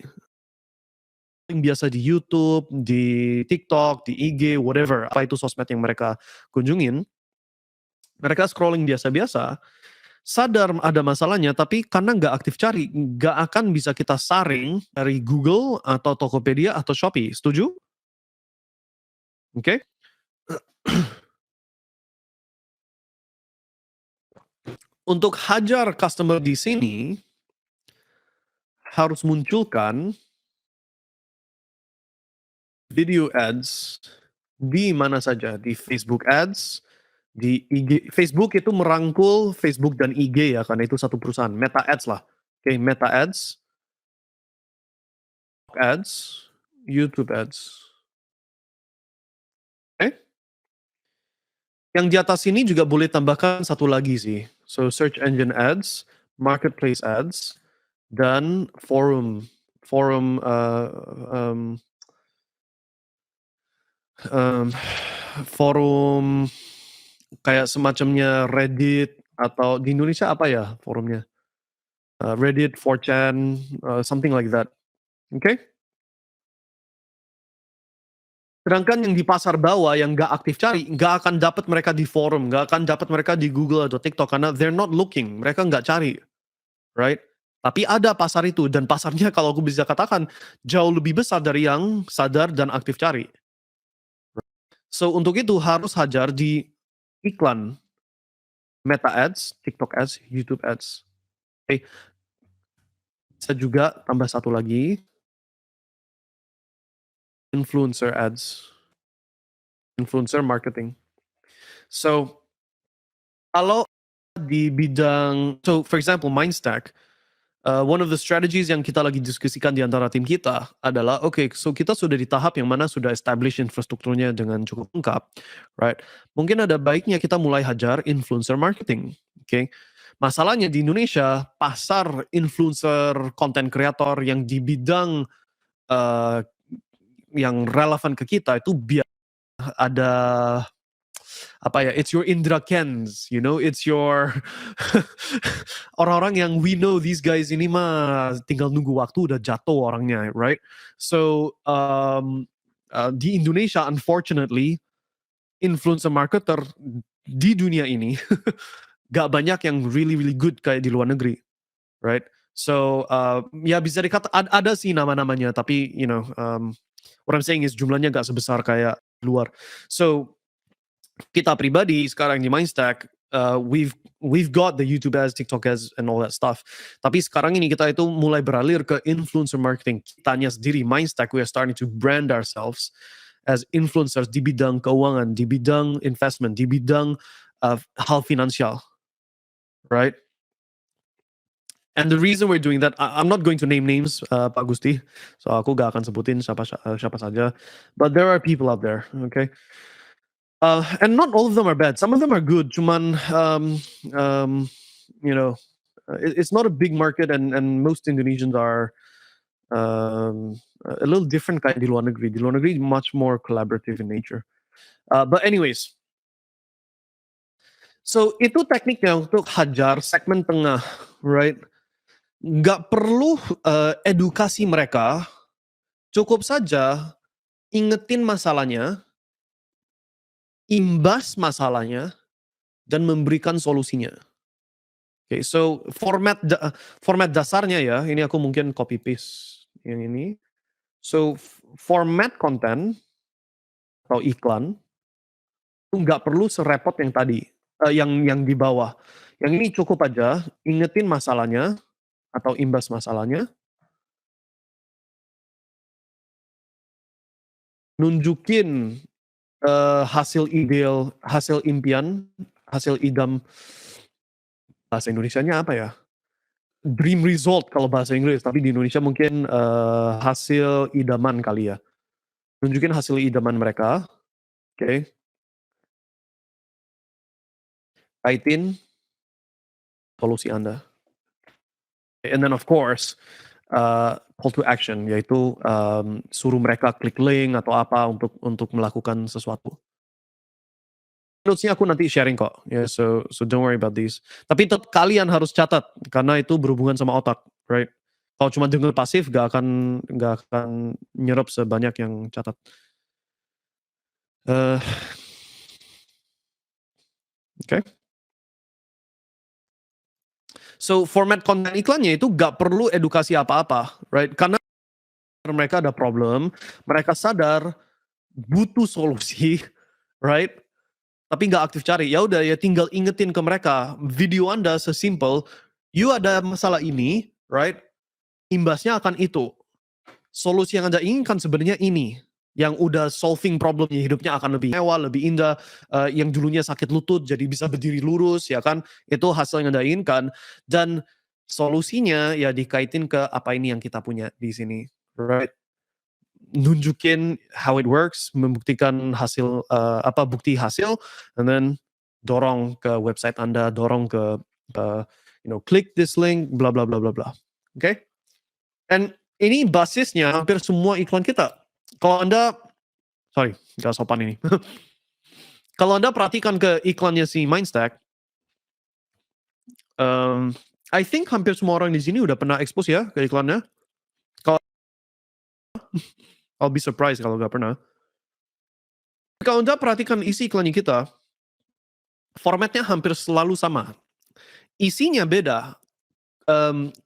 Yang biasa di YouTube, di TikTok, di IG, whatever, apa itu sosmed yang mereka kunjungin, mereka scrolling biasa-biasa, sadar ada masalahnya, tapi karena nggak aktif cari, nggak akan bisa kita saring dari Google atau Tokopedia atau Shopee. Setuju? Oke. Untuk hajar customer di sini, harus munculkan video ads di mana saja, di Facebook ads, di IG. Facebook itu merangkul Facebook dan IG ya, karena itu satu perusahaan. Meta Ads lah. Oke, Meta Ads, Ads, YouTube Ads. Oke. Yang di atas ini juga boleh tambahkan satu lagi sih. So, search engine ads, marketplace ads, dan forum. Forum, um, forum kayak semacamnya Reddit atau di Indonesia apa ya forumnya? Reddit, 4chan, something like that. Oke? Sedangkan yang di pasar bawah yang nggak aktif cari, nggak akan dapat mereka di forum, nggak akan dapat mereka di Google atau TikTok karena they're not looking, mereka nggak cari, right? Tapi ada pasar itu dan pasarnya kalau aku bisa katakan jauh lebih besar dari yang sadar dan aktif cari. So untuk itu harus hajar di iklan, Meta Ads, TikTok Ads, YouTube Ads. Oke, bisa juga tambah satu lagi, influencer ads, influencer marketing. So kalau di bidang, so for example Mindstack, one of the strategies yang kita lagi diskusikan di antara tim kita adalah, oke, so kita sudah di tahap yang mana sudah establish infrastrukturnya dengan cukup lengkap, right? Mungkin ada baiknya kita mulai hajar influencer marketing, oke? Masalahnya di Indonesia, pasar influencer content creator yang di bidang uh, yang relevan ke kita itu biar ada apa ya, it's your Indra Kens, you know, it's your orang-orang yang we know these guys ini mah tinggal nunggu waktu udah jatuh orangnya, right? So di Indonesia unfortunately influencer marketer di dunia ini gak banyak yang really really good kayak di luar negeri, right? So ya bisa dikata ada sih nama-namanya, tapi you know what I'm saying is jumlahnya gak sebesar kayak luar. So kita pribadi sekarang di Mindstack, we've got the YouTube ads, TikTok ads, and all that stuff. Tapi sekarang ini kita itu mulai beralih ke influencer marketing. Kitanya sendiri, Mindstack, we are starting to brand ourselves as influencers di bidang keuangan, di bidang investment, di bidang hal finansial, right? And the reason we're doing that, I'm not going to name names, Pak Gusti. So aku gak akan sebutin siapa saja. But there are people out there, okay? And not all of them are bad. Some of them are good. Cuman, you know, it's not a big market, and most Indonesians are a little different kayak di luar negeri. Di luar negeri much more collaborative in nature. But anyways, so itu tekniknya untuk hajar segmen tengah, right? Nggak perlu edukasi mereka, cukup saja ingetin masalahnya, imbas masalahnya, dan memberikan solusinya. Okay, so format dasarnya ya, ini aku mungkin copy paste yang ini. So format konten atau iklan itu nggak perlu serepot yang tadi, yang di bawah. Yang ini cukup aja ingetin masalahnya atau imbas masalahnya, nunjukin hasil ideal, hasil impian, hasil idam, bahasa Indonesianya apa ya? Dream result kalau bahasa Inggris, tapi di Indonesia mungkin hasil idaman kali ya. Nunjukin hasil idaman mereka, oke. Kaitin solusi Anda. And then of course, call to action, yaitu suruh mereka klik link atau apa untuk melakukan sesuatu. Notes-nya aku nanti sharing kok, ya, so don't worry about this. Tapi tetap kalian harus catat, karena itu berhubungan sama otak, right? Kalau cuma denger pasif nggak akan nyerap sebanyak yang catat. Oke. So format konten iklannya itu nggak perlu edukasi apa-apa, right? Karena mereka ada problem, mereka sadar butuh solusi, right? Tapi nggak aktif cari. Ya udah, ya tinggal ingetin ke mereka, video Anda sesimpel, you ada masalah ini, right? Imbasnya akan itu. Solusi yang Anda inginkan sebenarnya ini. Yang udah solving problemnya, hidupnya akan lebih mewah, lebih indah. Yang dulunya sakit lutut jadi bisa berdiri lurus, ya kan? Itu hasil yang Anda inginkan. Dan solusinya ya dikaitin ke apa ini yang kita punya di sini, right? Nunjukin how it works, membuktikan hasil, bukti hasil, and then dorong ke website Anda, dorong ke, click this link, bla bla bla bla bla. Oke? And ini basisnya hampir semua iklan kita. Kalau Anda, sorry, nggak sopan ini. Kalau Anda perhatikan ke iklannya si Mindstack, I think hampir semua orang di sini udah pernah expose ya ke iklannya. I'll be surprised kalau nggak pernah. Kalau Anda perhatikan isi iklannya kita, formatnya hampir selalu sama. Isinya beda,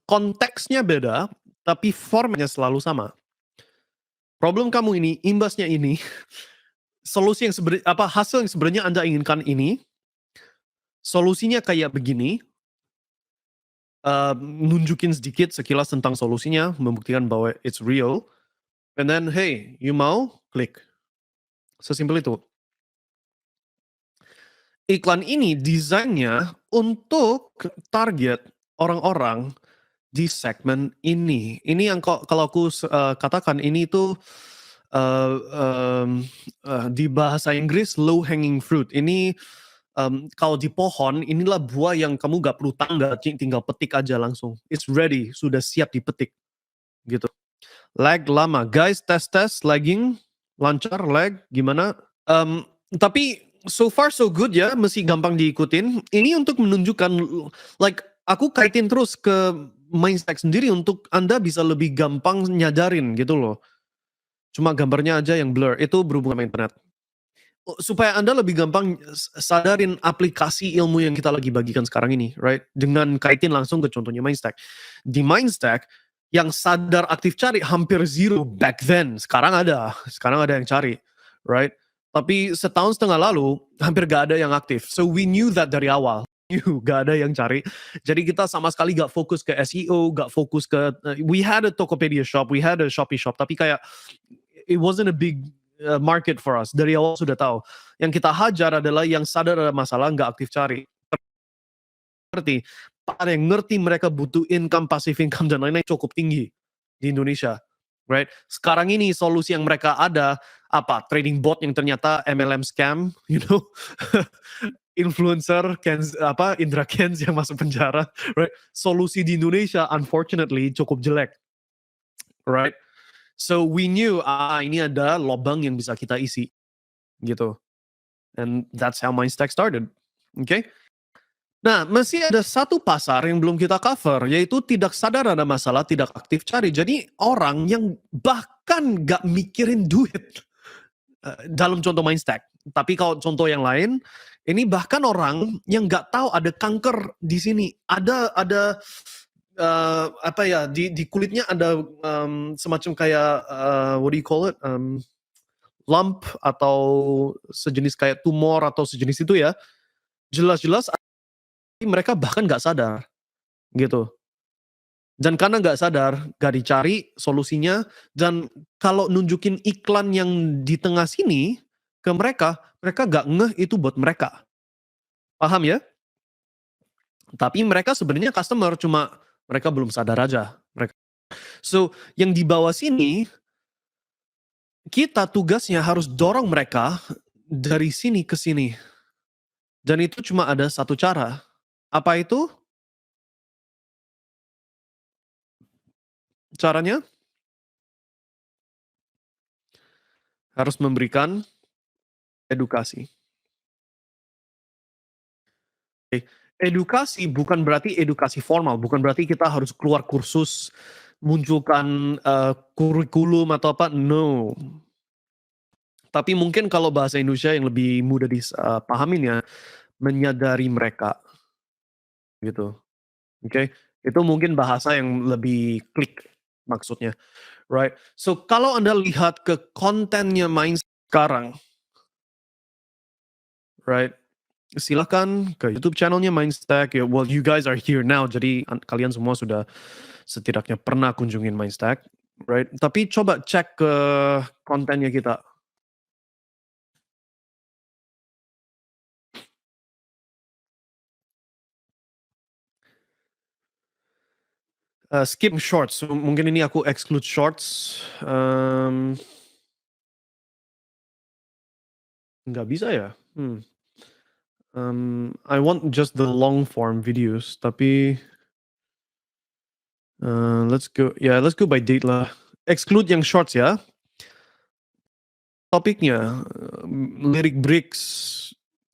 konteksnya beda, tapi formatnya selalu sama. Problem kamu ini, imbasnya ini, solusi yang hasil yang sebenarnya Anda inginkan ini, solusinya kayak begini, nunjukin sedikit sekilas tentang solusinya, membuktikan bahwa it's real, and then hey, you mau? Klik. Sesimpel itu. Iklan ini desainnya untuk target orang-orang di segmen ini. Ini yang kalau aku katakan ini tuh di bahasa Inggris low hanging fruit. Ini kalau di pohon, inilah buah yang kamu gak perlu tangga, tinggal petik aja langsung. It's ready, sudah siap dipetik, gitu. Lag lama, guys, tes lagging, lancar, lag, gimana? Tapi so far so good ya, masih gampang diikutin. Ini untuk menunjukkan, like aku kaitin terus ke Mindstack sendiri untuk Anda bisa lebih gampang nyadarin gitu loh. Cuma gambarnya aja yang blur, itu berhubungan sama internet. Supaya Anda lebih gampang sadarin aplikasi ilmu yang kita lagi bagikan sekarang ini, right? Dengan kaitin langsung ke contohnya Mindstack. Di Mindstack, yang sadar aktif cari hampir zero back then. Sekarang ada yang cari, right? Tapi setahun setengah lalu, hampir gak ada yang aktif. So we knew that dari awal. Gak ada yang cari. Jadi kita sama sekali gak fokus ke SEO, gak fokus ke, we had a Tokopedia shop, we had a Shopee shop, tapi kayak, it wasn't a big market for us. Dari awal sudah tahu. Yang kita hajar adalah yang sadar ada masalah, gak aktif cari. Ngerti, ada yang ngerti mereka butuh income, passive income, dan lain-lain cukup tinggi di Indonesia. Right? Sekarang ini solusi yang mereka ada apa? Trading bot yang ternyata MLM scam, you know, influencer, Indra Kens yang masuk penjara, right? Solusi di Indonesia, unfortunately, cukup jelek, right? So we knew ini ada lobang yang bisa kita isi, gitu. And that's how Mindstack started, okay? Nah, masih ada satu pasar yang belum kita cover, yaitu tidak sadar ada masalah, tidak aktif cari. Jadi orang yang bahkan gak mikirin duit dalam contoh Mindstack. Tapi kalau contoh yang lain, ini bahkan orang yang gak tahu ada kanker di sini. Ada apa ya, di kulitnya ada semacam kayak what do you call it? Lump atau sejenis kayak tumor atau sejenis itu ya. Jelas-jelas mereka bahkan nggak sadar gitu. Dan karena nggak sadar, nggak dicari solusinya, dan kalau nunjukin iklan yang di tengah sini ke mereka, mereka nggak ngeh itu buat mereka. Paham ya? Tapi mereka sebenarnya customer, cuma mereka belum sadar aja. So, yang di bawah sini, kita tugasnya harus dorong mereka dari sini ke sini. Dan itu cuma ada satu cara. Apa itu? Caranya? Harus memberikan edukasi. Edukasi bukan berarti edukasi formal, bukan berarti kita harus keluar kursus, munculkan, kurikulum atau apa, no. Tapi mungkin kalau bahasa Indonesia yang lebih mudah pahamin ya, menyadari mereka, gitu, oke? Itu mungkin bahasa yang lebih klik maksudnya, right? So, kalau Anda lihat ke kontennya Minds sekarang, right? Silakan ke YouTube channelnya Mindstack ya. Well, you guys are here now, jadi kalian semua sudah setidaknya pernah kunjungin Mindstack, right? Tapi coba cek ke kontennya kita. Skip shorts. Mungkin ini aku exclude shorts. Nggak bisa ya? I want just the long form videos. Tapi let's go by date lah. Exclude yang shorts ya. Topiknya lirik bricks,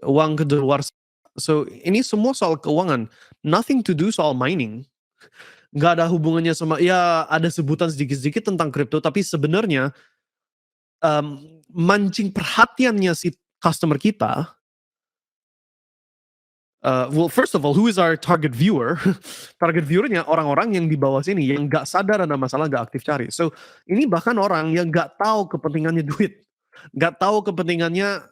uang kedaluarsa. So ini semua soal keuangan. Nothing to do soal mining. Nggak ada hubungannya sama, ya ada sebutan sedikit-sedikit tentang kripto, tapi sebenarnya mancing perhatiannya si customer kita. Well, first of all, who is our target viewer? Target viewernya orang-orang yang di bawah sini, yang nggak sadar ada masalah, nggak aktif cari. So ini bahkan orang yang nggak tahu kepentingannya duit, nggak tahu kepentingannya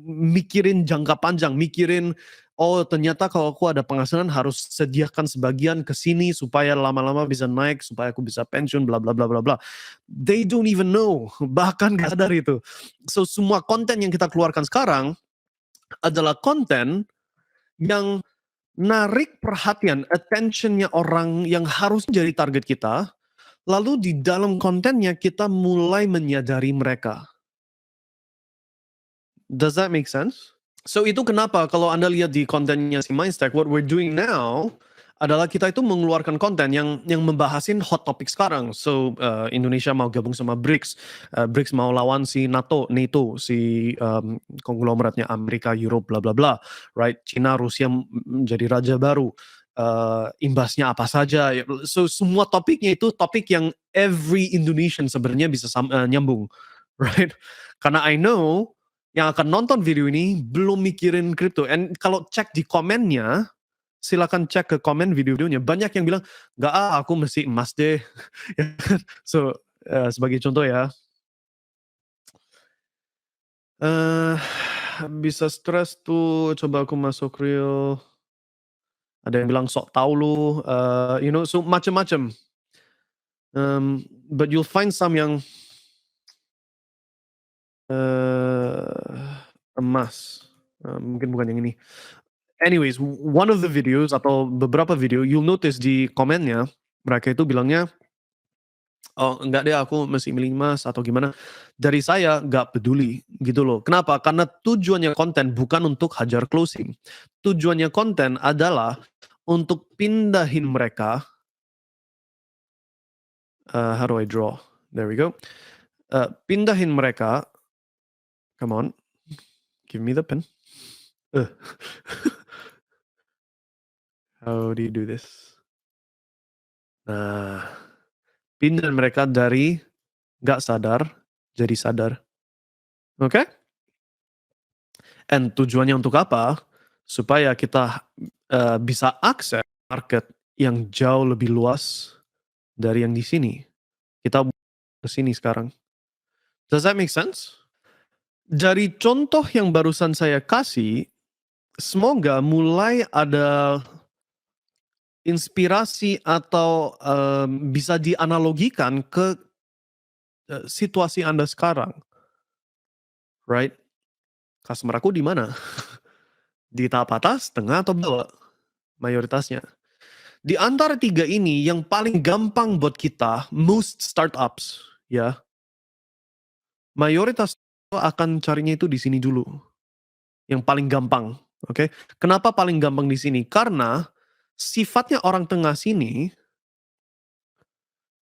mikirin jangka panjang, mikirin, oh ternyata kalau aku ada penghasilan harus sediakan sebagian ke sini supaya lama-lama bisa naik, supaya aku bisa pensiun, bla bla bla bla bla. They don't even know, bahkan nggak sadar itu. So semua konten yang kita keluarkan sekarang adalah konten yang narik perhatian, attention-nya orang yang harus jadi target kita, lalu di dalam kontennya kita mulai menyadari mereka. Does that make sense? So itu kenapa kalau Anda lihat di kontennya si Mindstack, what we're doing now adalah kita itu mengeluarkan konten yang membahasin hot topic sekarang. So Indonesia mau gabung sama BRICS, BRICS mau lawan si NATO, si konglomeratnya Amerika, Europe, bla bla bla, right? Cina, Rusia menjadi raja baru. Imbasnya apa saja? So semua topiknya itu topik yang every Indonesian sebenarnya bisa nyambung, right? Karena I know yang akan nonton video ini belum mikirin kripto. And kalau cek di komennya, silakan cek ke komen video-videonya. Banyak yang bilang, nggak aku mesti emas deh. So, sebagai contoh ya. Eee, bisa stres tuh coba aku masuk reel, ada yang bilang, "Sok tahu lu," so macem-macem. But you'll find some yang, emas, mungkin bukan yang ini. Anyways, one of the videos atau beberapa video you'll notice di komennya, mereka itu bilangnya, "Oh enggak deh aku masih milih Mas," atau gimana. Dari saya nggak peduli gitu loh. Kenapa? Karena tujuannya konten bukan untuk hajar closing. Tujuannya konten adalah untuk pindahin mereka, how do I draw? There we go. Pindahin mereka, come on, give me the pen. Ugh. How do you do this? Nah, pindahin mereka dari nggak sadar jadi sadar, oke? And tujuannya untuk apa? Supaya kita, bisa akses market yang jauh lebih luas dari yang di sini. Kita ke sini sekarang. Does that make sense? Dari contoh yang barusan saya kasih, semoga mulai ada inspirasi atau, bisa dianalogikan ke, situasi Anda sekarang, right? Customer aku di mana? Di tahap atas, tengah, atau bawah? Mayoritasnya. Di antara 3 ini yang paling gampang buat kita, most startups ya, mayoritas akan carinya itu di sini dulu, yang paling gampang, oke. Kenapa paling gampang di sini? Karena sifatnya orang tengah sini,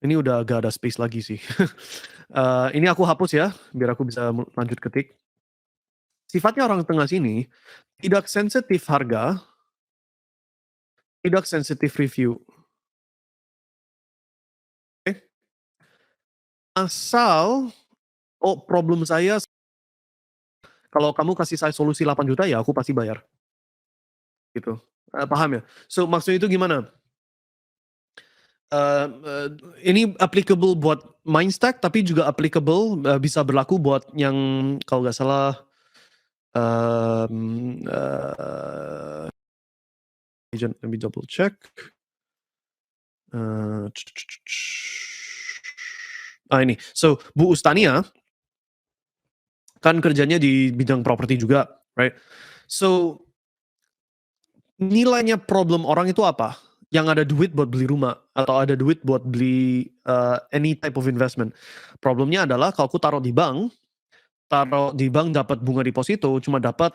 ini udah gak ada space lagi sih. Ini aku hapus ya, biar aku bisa lanjut ketik. Sifatnya orang tengah sini, tidak sensitif harga, tidak sensitif review, oke. Asal, "Oh problem saya kalau kamu kasih saya solusi 8 juta ya aku pasti bayar." Gitu, paham ya? So maksudnya itu gimana? Eee eee, ini applicable buat Mindstack tapi juga applicable, bisa berlaku buat yang kalau nggak salah, agent let me double check, eee, ini. So, Bu Ustania kan kerjanya di bidang properti juga, right? So, nilainya problem orang itu apa? Yang ada duit buat beli rumah atau ada duit buat beli, any type of investment. Problemnya adalah kalau aku taruh di bank dapat bunga deposito cuma dapat,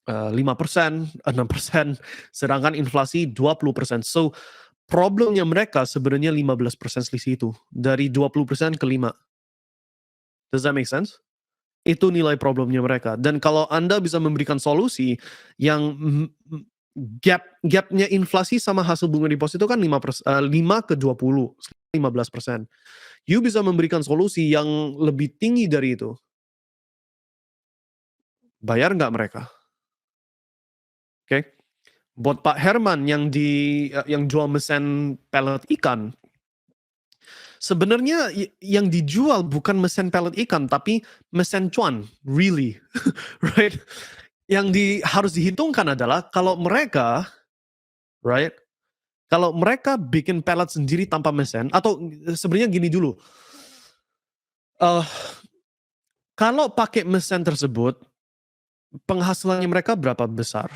5%, 6%, sedangkan inflasi 20%. So, problemnya mereka sebenarnya 15% selisih itu, dari 20% ke 5. Does that make sense? Itu nilai problemnya mereka dan kalau Anda bisa memberikan solusi yang, gapnya inflasi sama hasil bunga deposito kan 5 ke 20, 15%. You bisa memberikan solusi yang lebih tinggi dari itu, bayar nggak mereka? Oke. Buat Pak Herman yang jual mesin pelet ikan, sebenarnya yang dijual bukan mesin pelet ikan, tapi mesin cuan, really, right? Yang harus dihitungkan adalah kalau mereka, right, kalau mereka bikin pelet sendiri tanpa mesin atau sebenarnya gini dulu, eee, kalau pakai mesin tersebut, penghasilannya mereka berapa besar,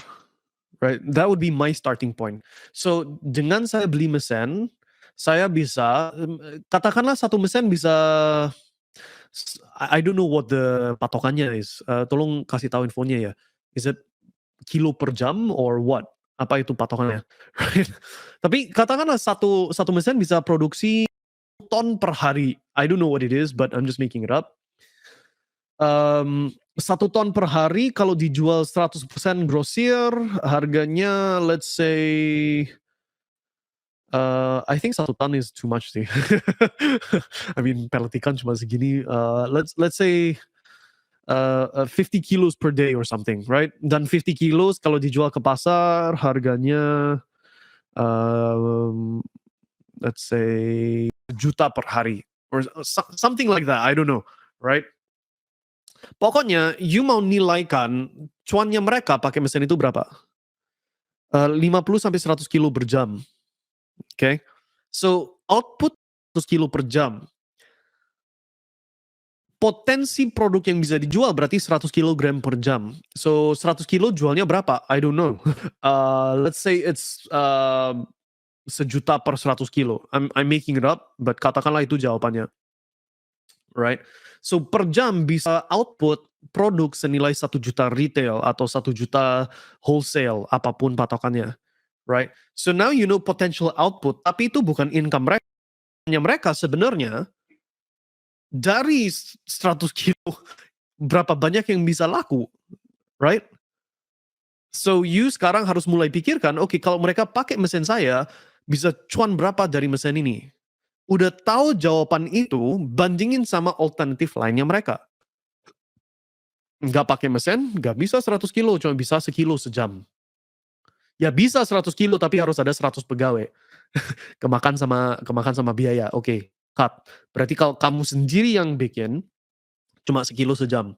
right? That would be my starting point. So, dengan saya beli mesin, saya bisa, katakanlah satu mesin bisa I don't know what the patokannya is, tolong kasih tahu infonya ya. Is it kilo per jam or what? Apa itu patokannya? Right? Tapi katakanlah satu satu mesin bisa produksi ton per hari. I don't know what it is, but I'm just making it up. 1 ton per hari kalau dijual 100% grosir, harganya let's say, I think 1 ton is too much sih. I mean pelet ikan cuma segini, let's say, 50 kilos per day or something, right? Dan 50 kilos kalau dijual ke pasar harganya, um, let's say juta per hari or something like that, I don't know, right? Pokoknya you mau nilaikan cuannya mereka pakai mesin itu berapa? 50 sampai 100 kilo per jam, oke. So, output 100 kilo per jam, potensi produk yang bisa dijual berarti 100 kilogram per jam. So, 100 kilo jualnya berapa? I don't know. Let's say it's, 1.000.000 per 100 kilo. I'm making it up, but katakanlah itu jawabannya, right? So, per jam bisa output produk senilai 1 juta retail atau 1 juta wholesale, apapun patokannya, right? So, now you know potential output, tapi itu bukan income mereka. Mereka sebenarnya dari 100 kilo berapa banyak yang bisa laku, right? So you sekarang harus mulai pikirkan, oke, kalau mereka pakai mesin saya, bisa cuan berapa dari mesin ini? Udah tahu jawaban itu, bandingin sama alternatif lainnya mereka. Nggak pakai mesin, nggak bisa 100 kilo, cuma bisa sekilo sejam. Ya bisa 100 kilo, tapi harus ada 100 pegawai. Kemakan sama biaya, oke, cut. Berarti kalau kamu sendiri yang bikin, cuma sekilo sejam.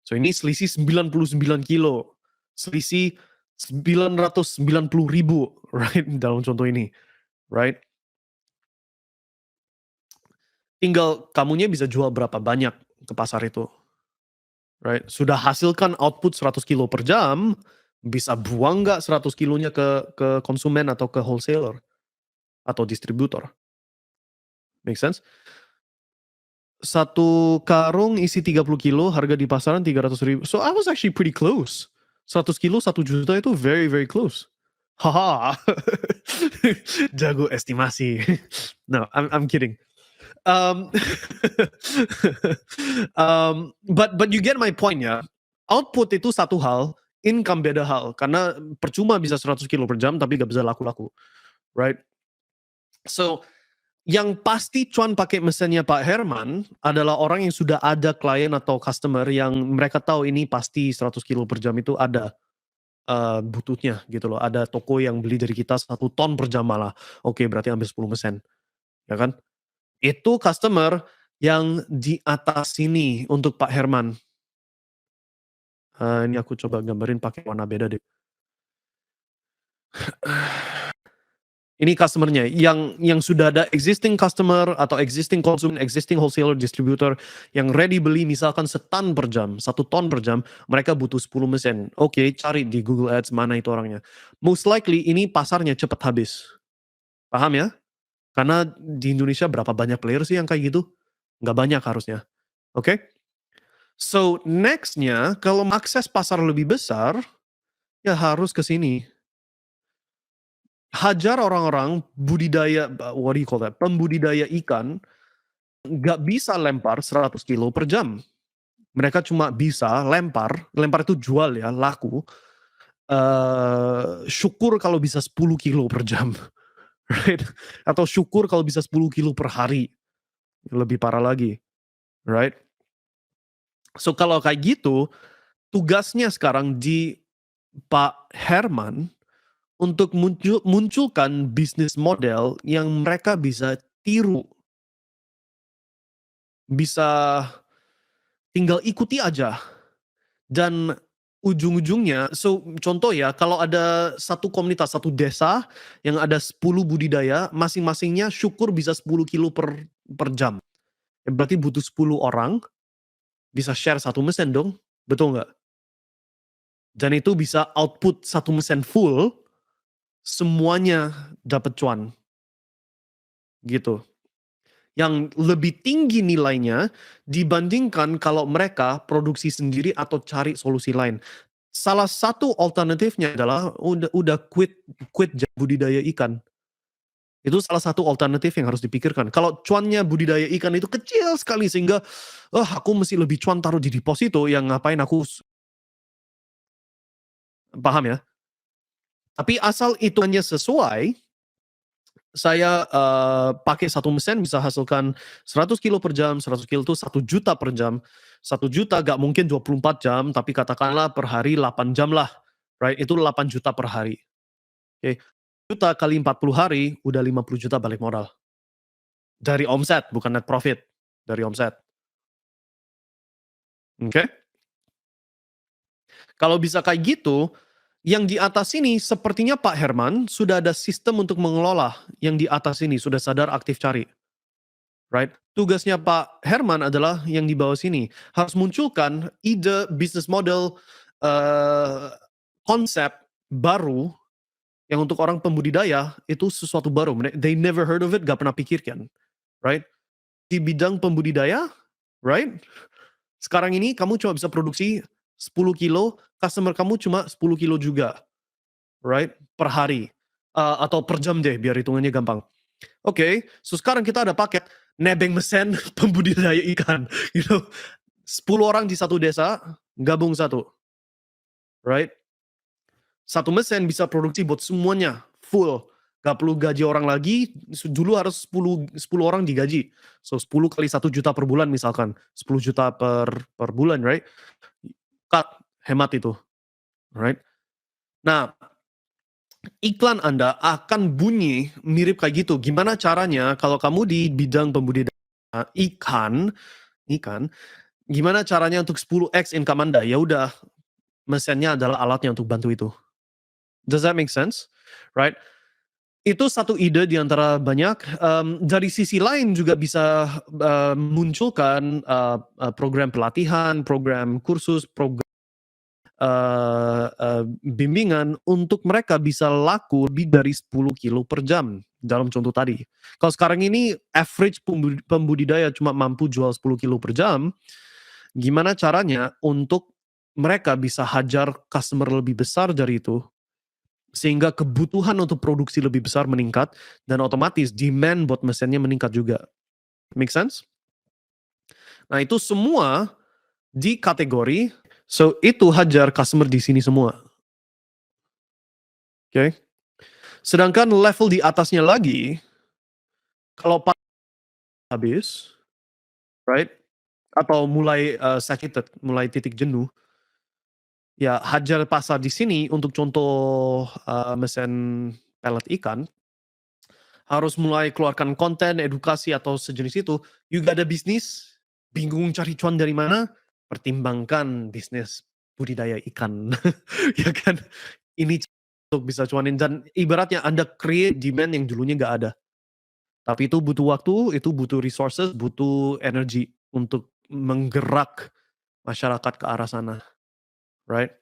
So ini selisih 99 kilo. Selisih 990.000, right? Dalam contoh ini, right? Tinggal kamunya bisa jual berapa banyak ke pasar itu, right? Sudah hasilkan output 100 kilo per jam, bisa buang nggak 100 kilonya ke konsumen atau ke wholesaler atau distributor? Make sense? Satu karung isi 30 kilo, harga di pasaran 300.000. So I was actually pretty close. 100 kilo 1 juta itu very very close. Haha. Jago estimasi. No, I'm kidding. Um, but you get my point ya. Output itu satu hal, income beda hal. Karena percuma bisa 100 kilo per jam tapi gak bisa laku-laku, right? So yang pasti cuan pakai mesinnya Pak Herman adalah orang yang sudah ada klien atau customer yang mereka tahu ini pasti 100 kilo per jam itu ada butuhnya gitu loh. Ada toko yang beli dari kita 1 ton per jam malah. Oke, berarti ambil 10 mesin, ya kan? Itu customer yang di atas sini untuk Pak Herman. Ini aku coba gambarin pakai warna beda deh. Ini customer-nya yang sudah ada existing customer atau existing konsumen, existing wholesaler, distributor yang ready beli misalkan 1 ton per jam, 1 ton per jam, mereka butuh 10 mesin. Oke, cari di Google Ads mana itu orangnya. Most likely ini pasarnya cepat habis. Paham ya? Karena di Indonesia berapa banyak player sih yang kayak gitu? Nggak banyak harusnya. Oke? So, next-nya kalau akses pasar lebih besar, ya harus ke sini. Hajar orang-orang budidaya, what do you call that, pembudidaya ikan, nggak bisa lempar 100 kilo per jam. Mereka cuma bisa lempar itu jual ya, laku, syukur kalau bisa 10 kilo per jam, right? Atau syukur kalau bisa 10 kilo per hari, lebih parah lagi, right? So kalau kayak gitu, tugasnya sekarang di Pak Herman untuk munculkan bisnis model yang mereka bisa tiru, bisa tinggal ikuti aja. Dan ujung-ujungnya, so contoh ya, kalau ada satu komunitas, satu desa yang ada 10 budidaya, masing-masingnya syukur bisa 10 kilo per jam. Ya berarti butuh 10 orang, bisa share satu mesin dong, betul nggak? Dan itu bisa output satu mesin full, semuanya dapat cuan, gitu. Yang lebih tinggi nilainya dibandingkan kalau mereka produksi sendiri atau cari solusi lain. Salah satu alternatifnya adalah udah quit budidaya ikan. Itu salah satu alternatif yang harus dipikirkan. Kalau cuannya budidaya ikan itu kecil sekali sehingga, aku mesti lebih cuan taruh di deposito, yang ngapain aku paham ya? Tapi asal hitungannya sesuai, saya, pakai satu mesin bisa hasilkan 100 kilo per jam, 100 kilo itu 1 juta per jam. 1 juta gak mungkin 24 jam, tapi katakanlah per hari 8 jam lah, right? Itu 8 juta per hari, oke. Juta kali 40 hari, udah 50 juta balik modal. Dari omset, bukan net profit, dari omset. Oke? Kalau bisa kayak gitu, yang di atas ini sepertinya Pak Herman sudah ada sistem untuk mengelola yang di atas ini, sudah sadar aktif cari, right? Tugasnya Pak Herman adalah yang di bawah sini, harus munculkan ide bisnis model, eee, konsep baru yang untuk orang pembudidaya itu sesuatu baru, they never heard of it, gak pernah pikirkan, right? Di bidang pembudidaya, right? Sekarang ini kamu cuma bisa produksi 10 kilo, customer kamu cuma 10 kilo juga, right? Per hari, atau per jam deh biar hitungannya gampang. Oke, so sekarang kita ada paket nebeng mesin pembudidaya ikan, you know, 10 orang di satu desa, gabung satu, right? Satu mesin bisa produksi buat semuanya, full. Gak perlu gaji orang lagi, dulu harus 10 orang digaji. So 10 kali 1 juta per bulan misalkan, 10 juta per bulan, right? Cut, hemat itu, right? Nah, iklan Anda akan bunyi mirip kayak gitu. Gimana caranya kalau kamu di bidang pembudidaya ikan, gimana caranya untuk 10x income Anda? Ya udah, mesinnya adalah alatnya untuk bantu itu. Does that make sense? Right? Itu satu ide di antara banyak. Dari sisi lain juga bisa munculkan program pelatihan, program kursus, program bimbingan untuk mereka bisa laku lebih dari 10 kilo per jam dalam contoh tadi. Kalau sekarang ini average pembudidaya cuma mampu jual 10 kilo per jam, gimana caranya untuk mereka bisa hajar customer lebih besar dari itu, sehingga kebutuhan untuk produksi lebih besar meningkat dan otomatis demand buat mesinnya meningkat juga. Make sense? Nah, itu semua di kategori, so itu hajar customer di sini semua. Oke. Sedangkan level di atasnya lagi, kalau habis, right? Atau mulai saturated, mulai titik jenuh, ya hajar pasar di sini untuk contoh mesin pelet ikan, harus mulai keluarkan konten, edukasi atau sejenis itu. You got a bisnis, bingung cari cuan dari mana, pertimbangkan bisnis budidaya ikan, ya kan? Ini untuk bisa cuanin dan ibaratnya Anda create demand yang dulunya nggak ada. Tapi itu butuh waktu, itu butuh resources, butuh energi untuk menggerak masyarakat ke arah sana, right?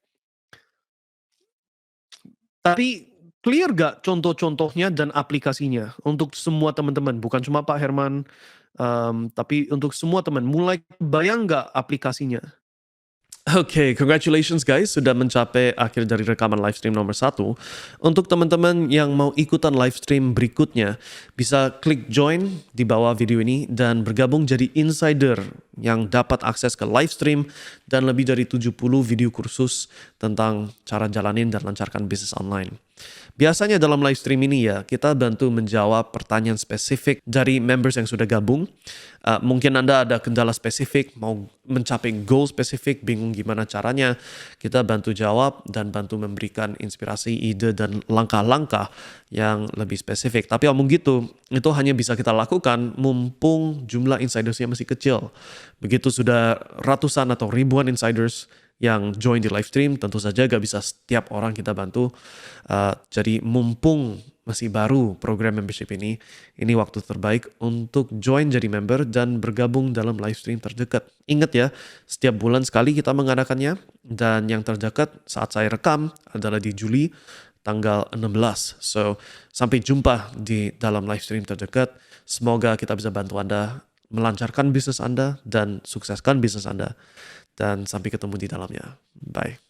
Tapi clear gak contoh-contohnya dan aplikasinya untuk semua teman-teman, bukan cuma Pak Herman, tapi untuk semua teman, mulai bayang nggak aplikasinya? Oke, congratulations guys sudah mencapai akhir dari rekaman live stream nomor 1. Untuk teman-teman yang mau ikutan live stream berikutnya, bisa klik join di bawah video ini dan bergabung jadi insider yang dapat akses ke live stream dan lebih dari 70 video kursus tentang cara jalanin dan lancarkan bisnis online. Biasanya dalam live stream ini ya, kita bantu menjawab pertanyaan spesifik dari members yang sudah gabung. Mungkin Anda ada kendala spesifik, mau mencapai goal spesifik, bingung gimana caranya, kita bantu jawab dan bantu memberikan inspirasi, ide, dan langkah-langkah yang lebih spesifik. Tapi omong gitu, itu hanya bisa kita lakukan mumpung jumlah insidersnya masih kecil. Begitu sudah ratusan atau ribuan insiders yang join di live stream, tentu saja gak bisa setiap orang kita bantu. Jadi mumpung masih baru program membership ini waktu terbaik untuk join jadi member dan bergabung dalam live stream terdekat. Ingat ya, setiap bulan sekali kita mengadakannya, dan yang terdekat saat saya rekam adalah di Juli tanggal 16. So, sampai jumpa di dalam live stream terdekat. Semoga kita bisa bantu Anda melancarkan bisnis Anda dan sukseskan bisnis Anda. Dan sampai ketemu di dalamnya. Bye.